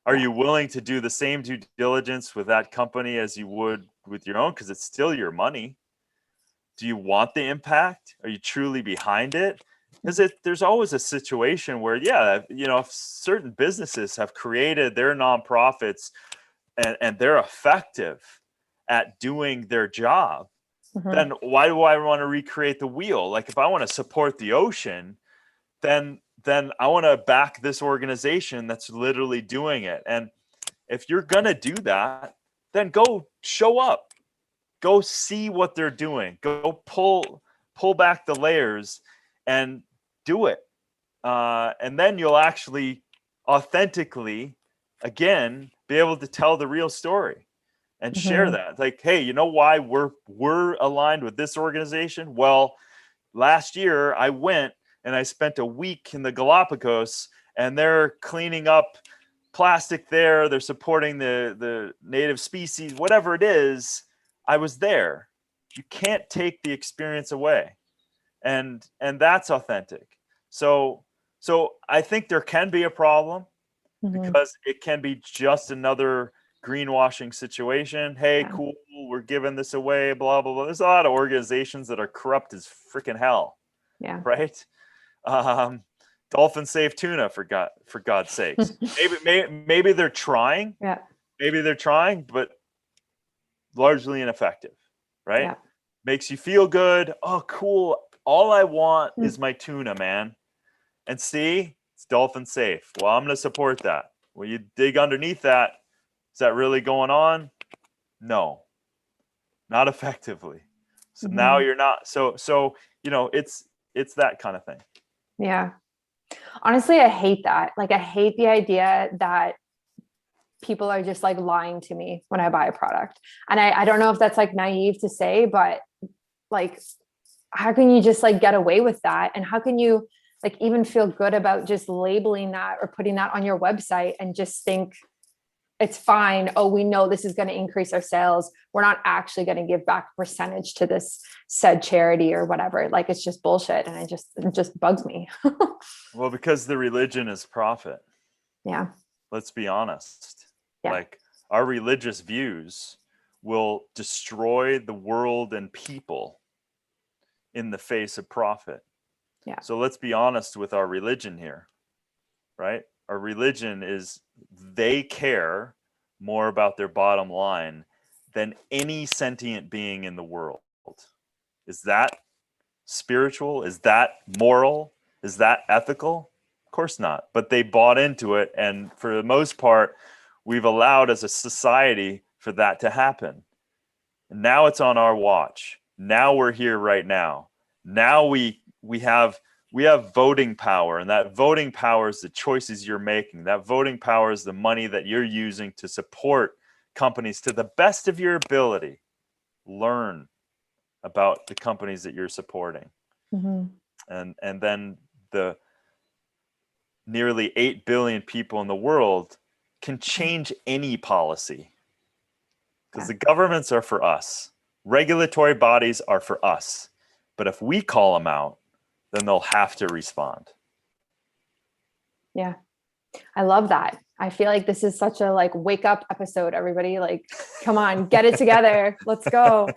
Are you willing to do the same due diligence with that company as you would with your own? Because it's still your money. Do you want the impact? Are you truly behind it? Because there's always a situation where, if certain businesses have created their nonprofits and they're effective at doing their job, then why do I want to recreate the wheel? Like, if I want to support the ocean, then I want to back this organization that's literally doing it. And if you're going to do that, then go show up. Go see what they're doing. Go pull back the layers and do it. And then you'll actually authentically, again, be able to tell the real story and share that. Like, hey, you know why we're aligned with this organization? Well, last year I went and I spent a week in the Galapagos, and they're cleaning up plastic there. They're supporting the native species, whatever it is. I was there. You can't take the experience away. And that's authentic. So I think there can be a problem because it can be just another greenwashing situation. Hey, cool, we're giving this away, blah, blah, blah. There's a lot of organizations that are corrupt as freaking hell. Yeah. Right? Dolphin save tuna, for God's sakes. Maybe they're trying. Yeah. Maybe they're trying, but largely ineffective, right? Yeah. Makes you feel good. Oh, cool. All I want is my tuna, man. And see, it's dolphin safe. Well, I'm going to support that. When you dig underneath that, is that really going on? No, not effectively. So now you're not. So it's that kind of thing. Yeah. Honestly, I hate that. Like, I hate the idea that people are just like lying to me when I buy a product. And I don't know if that's like naive to say, but like, how can you just like get away with that? And how can you like even feel good about just labeling that or putting that on your website and just think it's fine? Oh, we know this is going to increase our sales. We're not actually going to give back a percentage to this said charity or whatever. Like, it's just bullshit. And it just bugs me. Well, because the religion is profit. Yeah. Let's be honest. Yeah. Like, our religious views will destroy the world and people in the face of profit. Yeah. So let's be honest with our religion here, right? Our religion is, they care more about their bottom line than any sentient being in the world. Is that spiritual? Is that moral? Is that ethical? Of course not. But they bought into it. And for the most part, we've allowed as a society for that to happen. And now it's on our watch. Now we're here right now. Now we have voting power, and that voting power is the choices you're making. That voting power is the money that you're using to support companies to the best of your ability. Learn about the companies that you're supporting. And then the nearly 8 billion people in the world can change any policy, because the governments are for us. Regulatory bodies are for us. But if we call them out, then they'll have to respond. Yeah. I love that. I feel like this is such a like wake up episode, everybody. Like, come on, get it together. Let's go.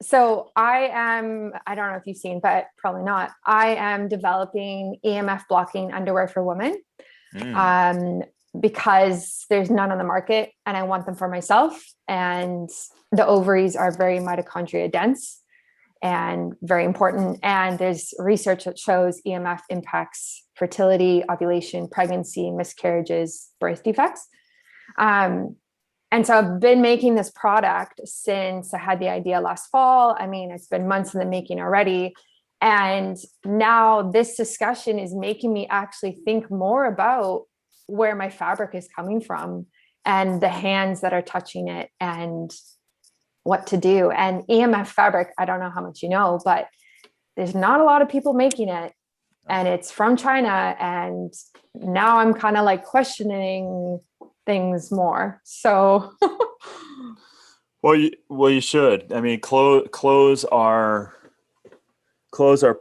So I don't know if you've seen, but probably not. I am developing EMF blocking underwear for women. Because there's none on the market and I want them for myself. And the ovaries are very mitochondria dense and very important. And there's research that shows EMF impacts fertility, ovulation, pregnancy, miscarriages, birth defects. And so I've been making this product since I had the idea last fall. I mean, it's been months in the making already. And now this discussion is making me actually think more about where my fabric is coming from and the hands that are touching it and what to do. And EMF fabric, I don't know how much you know, but there's not a lot of people making it. And it's from China. And now I'm kind of like questioning things more. So Well, you should. I mean, clothes are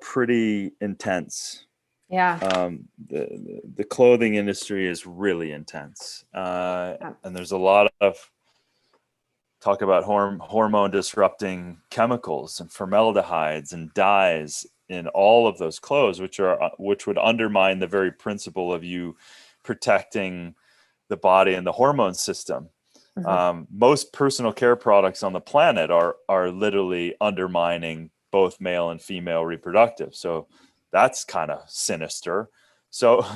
pretty intense. yeah. The clothing industry is really intense, and there's a lot of talk about hormone disrupting chemicals and formaldehydes and dyes in all of those clothes, which would undermine the very principle of you protecting the body and the hormone system. Most personal care products on the planet are literally undermining both male and female reproductive. So that's kind of sinister. So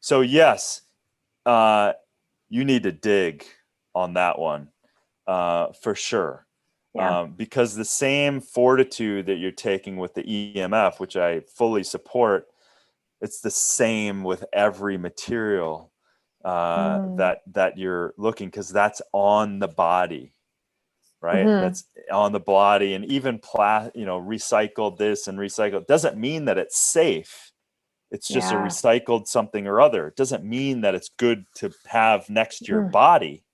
yes, you need to dig on that one for sure. Yeah. Because the same fortitude that you're taking with the EMF, which I fully support, it's the same with every material that you're looking, because that's on the body, right? That's on the body. And even recycled this and recycled doesn't mean that it's safe. It's just a recycled something or other. It doesn't mean that it's good to have next to your body,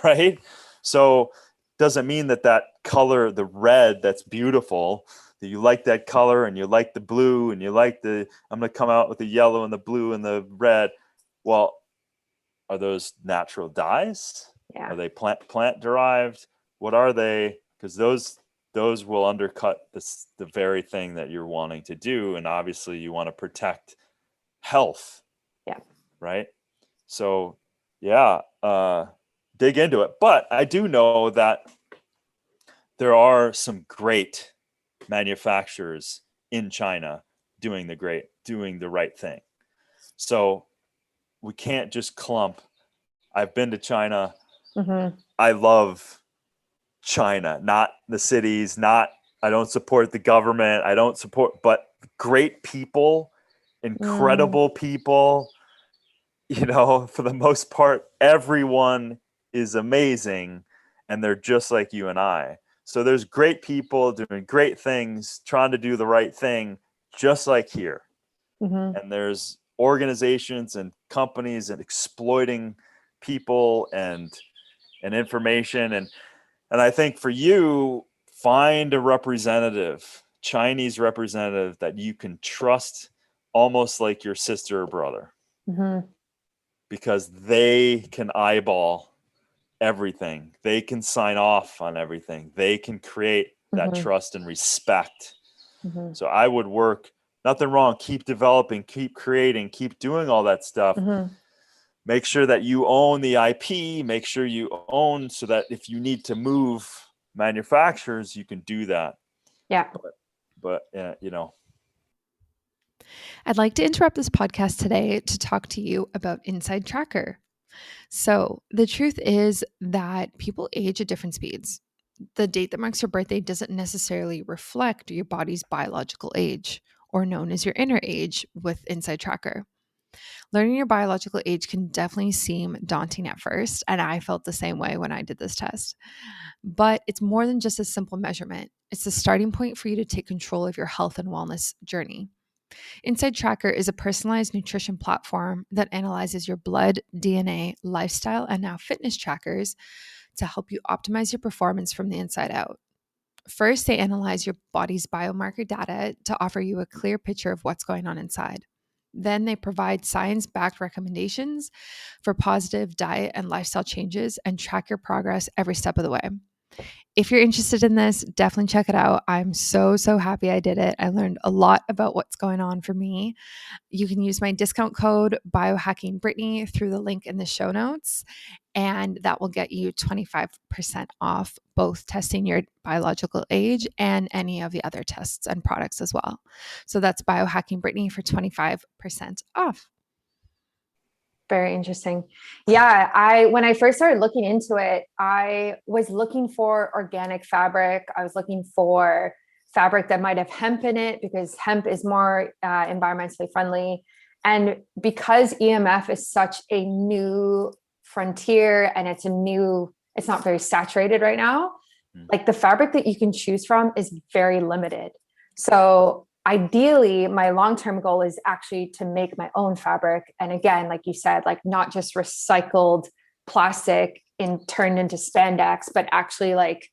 right? So doesn't mean that color, the red, that's beautiful, that you like that color and you like the blue and you like I'm going to come out with the yellow and the blue and the red. Well, are those natural dyes? Yeah. Are they plant derived? What are they? Because those will undercut the very thing that you're wanting to do. And obviously you want to protect health. Yeah. Right. So dig into it. But I do know that there are some great manufacturers in China doing the right thing. So we can't just clump. I've been to China. I love China, not the cities, I don't support the government. But great people, incredible people, for the most part, everyone is amazing and they're just like you and I. So there's great people doing great things, trying to do the right thing, just like here. And there's organizations and companies and exploiting people and information. And I think for you, find a representative, Chinese representative that you can trust, almost like your sister or brother, because they can eyeball everything. They can sign off on everything. They can create that trust and respect. So I would work, nothing wrong. Keep developing, keep creating, keep doing all that stuff. Make sure that you own the IP, make sure you own, so that if you need to move manufacturers, you can do that. Yeah. But I'd like to interrupt this podcast today to talk to you about Inside Tracker. So the truth is that people age at different speeds. The date that marks your birthday doesn't necessarily reflect your body's biological age, or known as your inner age with Inside Tracker. Learning your biological age can definitely seem daunting at first, and I felt the same way when I did this test. But it's more than just a simple measurement. It's the starting point for you to take control of your health and wellness journey. Inside Tracker is a personalized nutrition platform that analyzes your blood, DNA, lifestyle, and now fitness trackers to help you optimize your performance from the inside out. First, they analyze your body's biomarker data to offer you a clear picture of what's going on inside. Then they provide science-backed recommendations for positive diet and lifestyle changes and track your progress every step of the way. If you're interested in this, definitely check it out. I'm so happy I did it. I learned a lot about what's going on for me. You can use my discount code BiohackingBrittany through the link in the show notes, and that will get you 25% off both testing your biological age and any of the other tests and products as well. So that's BiohackingBrittany for 25% off. Very interesting. Yeah, when I first started looking into it, I was looking for organic fabric. I was looking for fabric that might have hemp in it because hemp is more environmentally friendly. And because EMF is such a new frontier and it's not very saturated right now, like the fabric that you can choose from is very limited. So ideally, my long-term goal is actually to make my own fabric. And again, like you said, like not just recycled plastic turned into spandex, but actually like,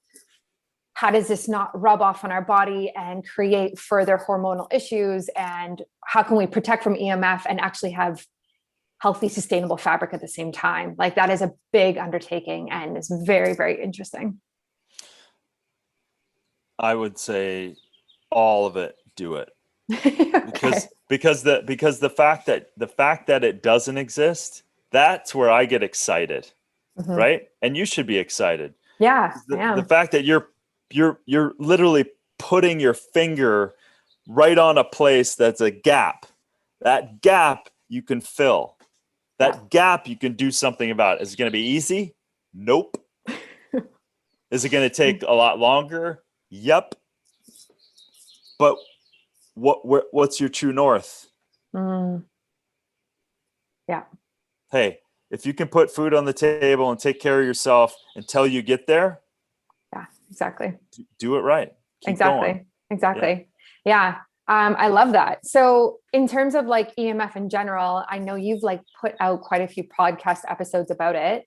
how does this not rub off on our body and create further hormonal issues? And how can we protect from EMF and actually have healthy, sustainable fabric at the same time? Like that is a big undertaking and it's very, very interesting. I would say all of it, do it. Okay. because the fact that it doesn't exist, that's where I get excited. Right? And you should be excited. Yeah. The fact that you're literally putting your finger right on a place that's a gap. That gap you can fill. That gap you can do something about. Is it going to be easy? Nope. Is it going to take a lot longer? Yep. But what's your true north? Yeah. Hey, if you can put food on the table and take care of yourself until you get there. Yeah, exactly. Do it right. Keep exactly. going. Exactly. Yeah. I love that. So in terms of like EMF in general, I know you've like put out quite a few podcast episodes about it.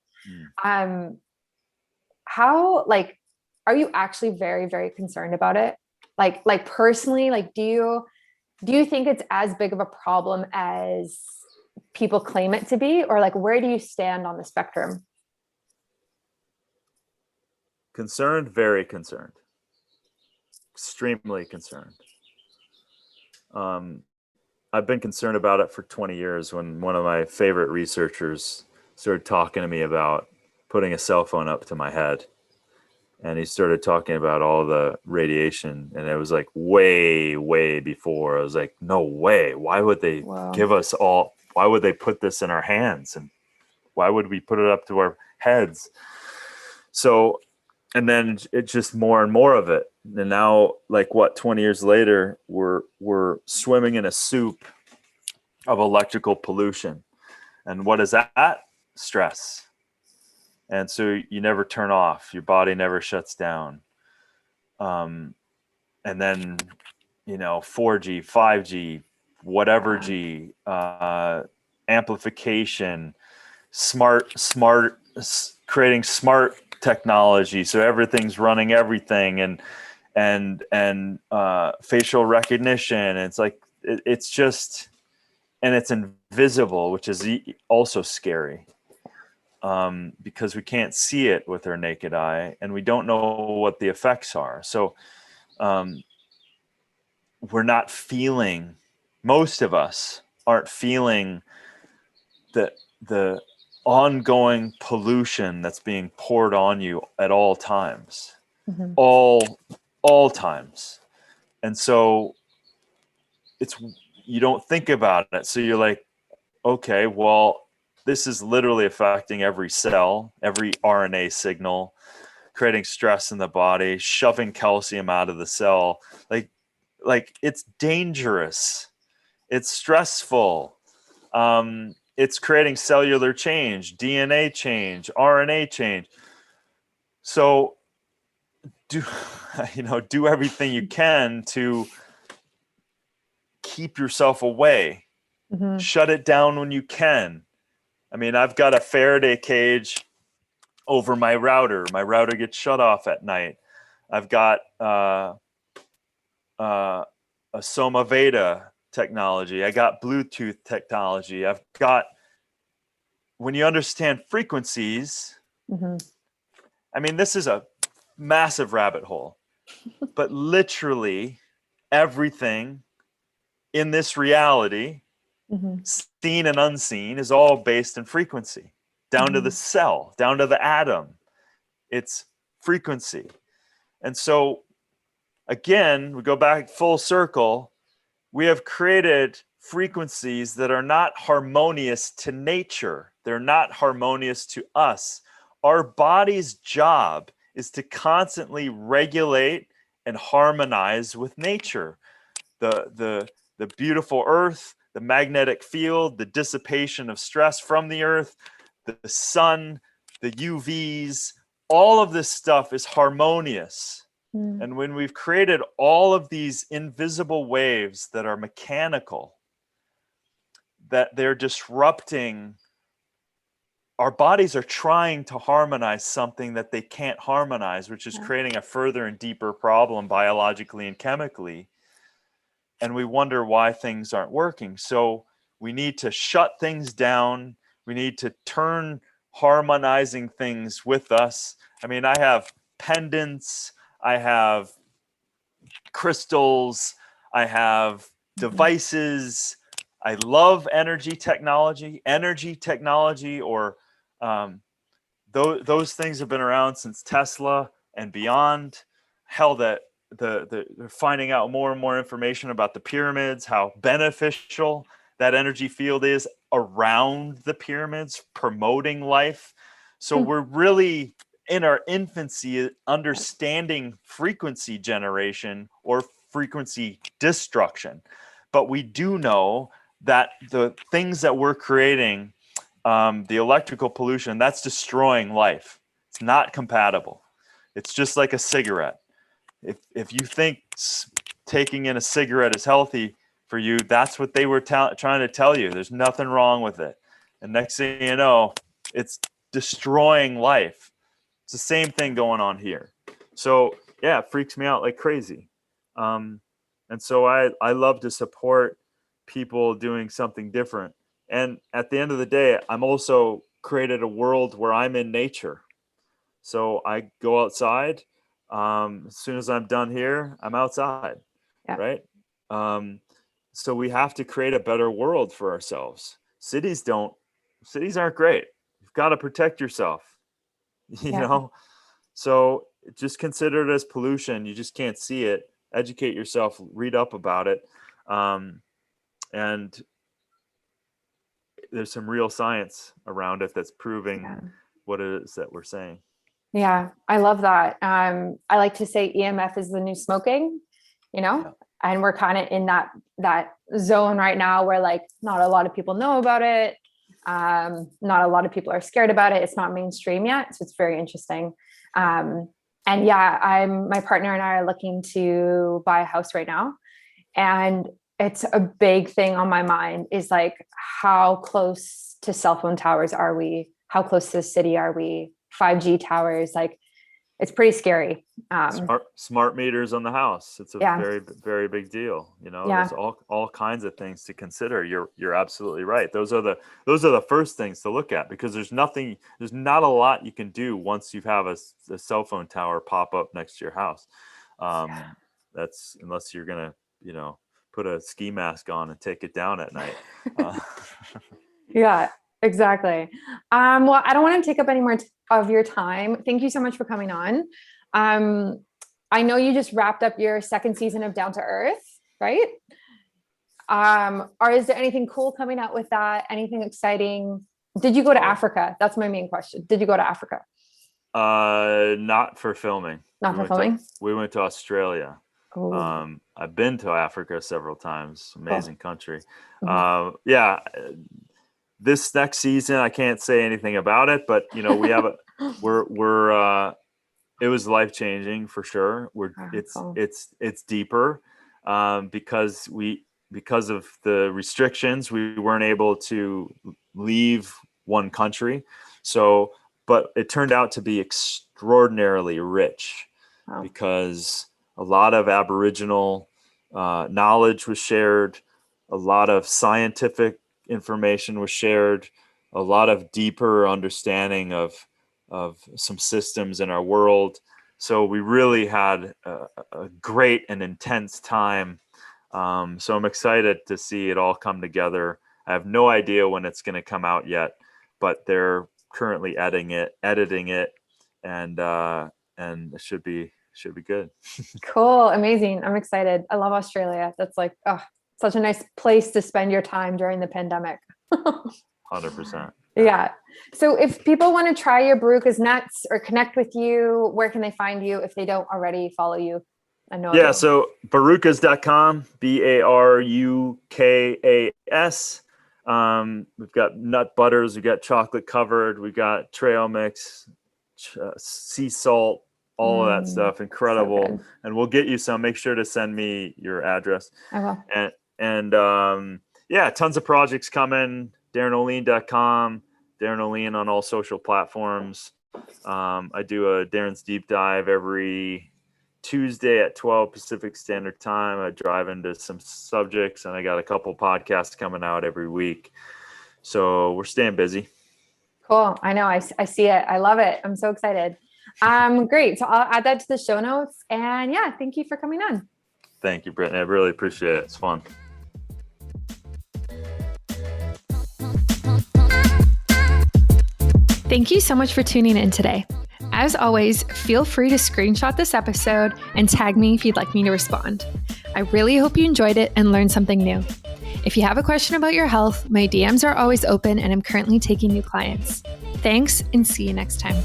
How, like, are you actually very, very concerned about it? Like personally, like, do you think it's as big of a problem as people claim it to be? Or like, where do you stand on the spectrum? Concerned, very concerned. Extremely concerned. I've been concerned about it for 20 years when one of my favorite researchers started talking to me about putting a cell phone up to my head. And he started talking about all the radiation. And it was like way, way before. I was like, no way. Why would they give us all? Why would they put this in our hands? And why would we put it up to our heads? So, and then it's just more and more of it. And now, like 20 years later, we're swimming in a soup of electrical pollution. And what is that? Stress. And so you never turn off. Your body never shuts down. And then, 4G, 5G, whatever G, amplification, creating smart technology. So everything's running everything and facial recognition. It's like, it's just, and it's invisible, which is also scary. Because we can't see it with our naked eye and we don't know what the effects are. So we're not feeling, most of us aren't feeling the ongoing pollution that's being poured on you at all times, all times. And so you don't think about it. So you're like, okay, well, this is literally affecting every cell, every RNA signal, creating stress in the body, shoving calcium out of the cell. Like it's dangerous. It's stressful. It's creating cellular change, DNA change, RNA change. So do everything you can to keep yourself away. Shut it down when you can. I mean, I've got a Faraday cage over my router. My router gets shut off at night. I've got a Soma Veda technology. I got Bluetooth technology. I've got, when you understand frequencies, I mean, this is a massive rabbit hole, but literally everything in this reality, seen and unseen, is all based in frequency, down to the cell, down to the atom. It's frequency. And so again, we go back full circle. We have created frequencies that are not harmonious to nature. They're not harmonious to us. Our body's job is to constantly regulate and harmonize with nature. The beautiful earth, the magnetic field, the dissipation of stress from the earth, the sun, the UVs, all of this stuff is harmonious. And when we've created all of these invisible waves that are mechanical, that they're disrupting, our bodies are trying to harmonize something that they can't harmonize, which is creating a further and deeper problem biologically and chemically. And we wonder why things aren't working. So we need to shut things down. We need to turn harmonizing things with us. I mean, I have pendants, I have crystals, I have devices. I love energy technology, or those things have been around since Tesla and beyond. Hell, that they're finding out more and more information about the pyramids, how beneficial that energy field is around the pyramids, promoting life. So we're really in our infancy understanding frequency generation or frequency destruction. But we do know that the things that we're creating, the electrical pollution, that's destroying life. It's not compatible. It's just like a cigarette. If you think taking in a cigarette is healthy for you, that's what they were trying to tell you. There's nothing wrong with it. And next thing you know, it's destroying life. It's the same thing going on here. So yeah, it freaks me out like crazy. And so I love to support people doing something different. And at the end of the day, I'm also created a world where I'm in nature. So I go outside. As soon as I'm done here, I'm outside, right? So we have to create a better world for ourselves. Cities aren't great. You've got to protect yourself, you know? So just consider it as pollution. You just can't see it. Educate yourself, read up about it. And there's some real science around it that's proving what it is that we're saying. Yeah, I love that. I like to say EMF is the new smoking, and we're kind of in that zone right now where like not a lot of people know about it. Not a lot of people are scared about it. It's not mainstream yet. So it's very interesting. And yeah, my partner and I are looking to buy a house right now. And it's a big thing on my mind is like, how close to cell phone towers are we? How close to the city are we? 5G towers, like it's pretty scary. Smart meters on the house. It's a very, very big deal. There's all kinds of things to consider. You're absolutely right. Those are the first things to look at, because there's not a lot you can do once you have a cell phone tower pop up next to your house. That's unless you're gonna, put a ski mask on and take it down at night. Yeah, exactly. Well, I don't want to take up any more of your time. Thank you so much for coming on. I know you just wrapped up your second season of Down to Earth, right? Or is there anything cool coming out with that? Anything exciting? Did you go to Africa? That's my main question. Did you go to Africa? Not for filming. We went to Australia. I've been to Africa several times. Amazing country. This next season, I can't say anything about it, but we have it was life-changing for sure. It's deeper, because of the restrictions, we weren't able to leave one country. So, but it turned out to be extraordinarily rich, because a lot of Aboriginal knowledge was shared, a lot of scientific information was shared, a lot of deeper understanding of some systems in our world. So we really had a great and intense time. So I'm excited to see it all come together. I have no idea when it's going to come out yet, but they're currently editing it, and it should be good. Cool. Amazing. I'm excited. I love Australia. That's like, such a nice place to spend your time during the pandemic. 100%. Yeah. So if people want to try your Barukas nuts or connect with you, where can they find you if they don't already follow you? Yeah. So Barukas.com, Barukas. We've got nut butters, we've got chocolate covered, we've got trail mix, sea salt, all of that stuff. Incredible. So and we'll get you some. Make sure to send me your address. I will. And yeah, tons of projects coming. DarinOlien.com, Darin Olien on all social platforms. I do a Darin's Deep Dive every Tuesday at 12 Pacific Standard Time. I drive into some subjects, and I got a couple podcasts coming out every week. So we're staying busy. Cool. I know. I see it. I love it. I'm so excited. Great. So I'll add that to the show notes. And yeah, thank you for coming on. Thank you, Brittany. I really appreciate it. It's fun. Thank you so much for tuning in today. As always, feel free to screenshot this episode and tag me if you'd like me to respond. I really hope you enjoyed it and learned something new. If you have a question about your health, my DMs are always open and I'm currently taking new clients. Thanks and see you next time.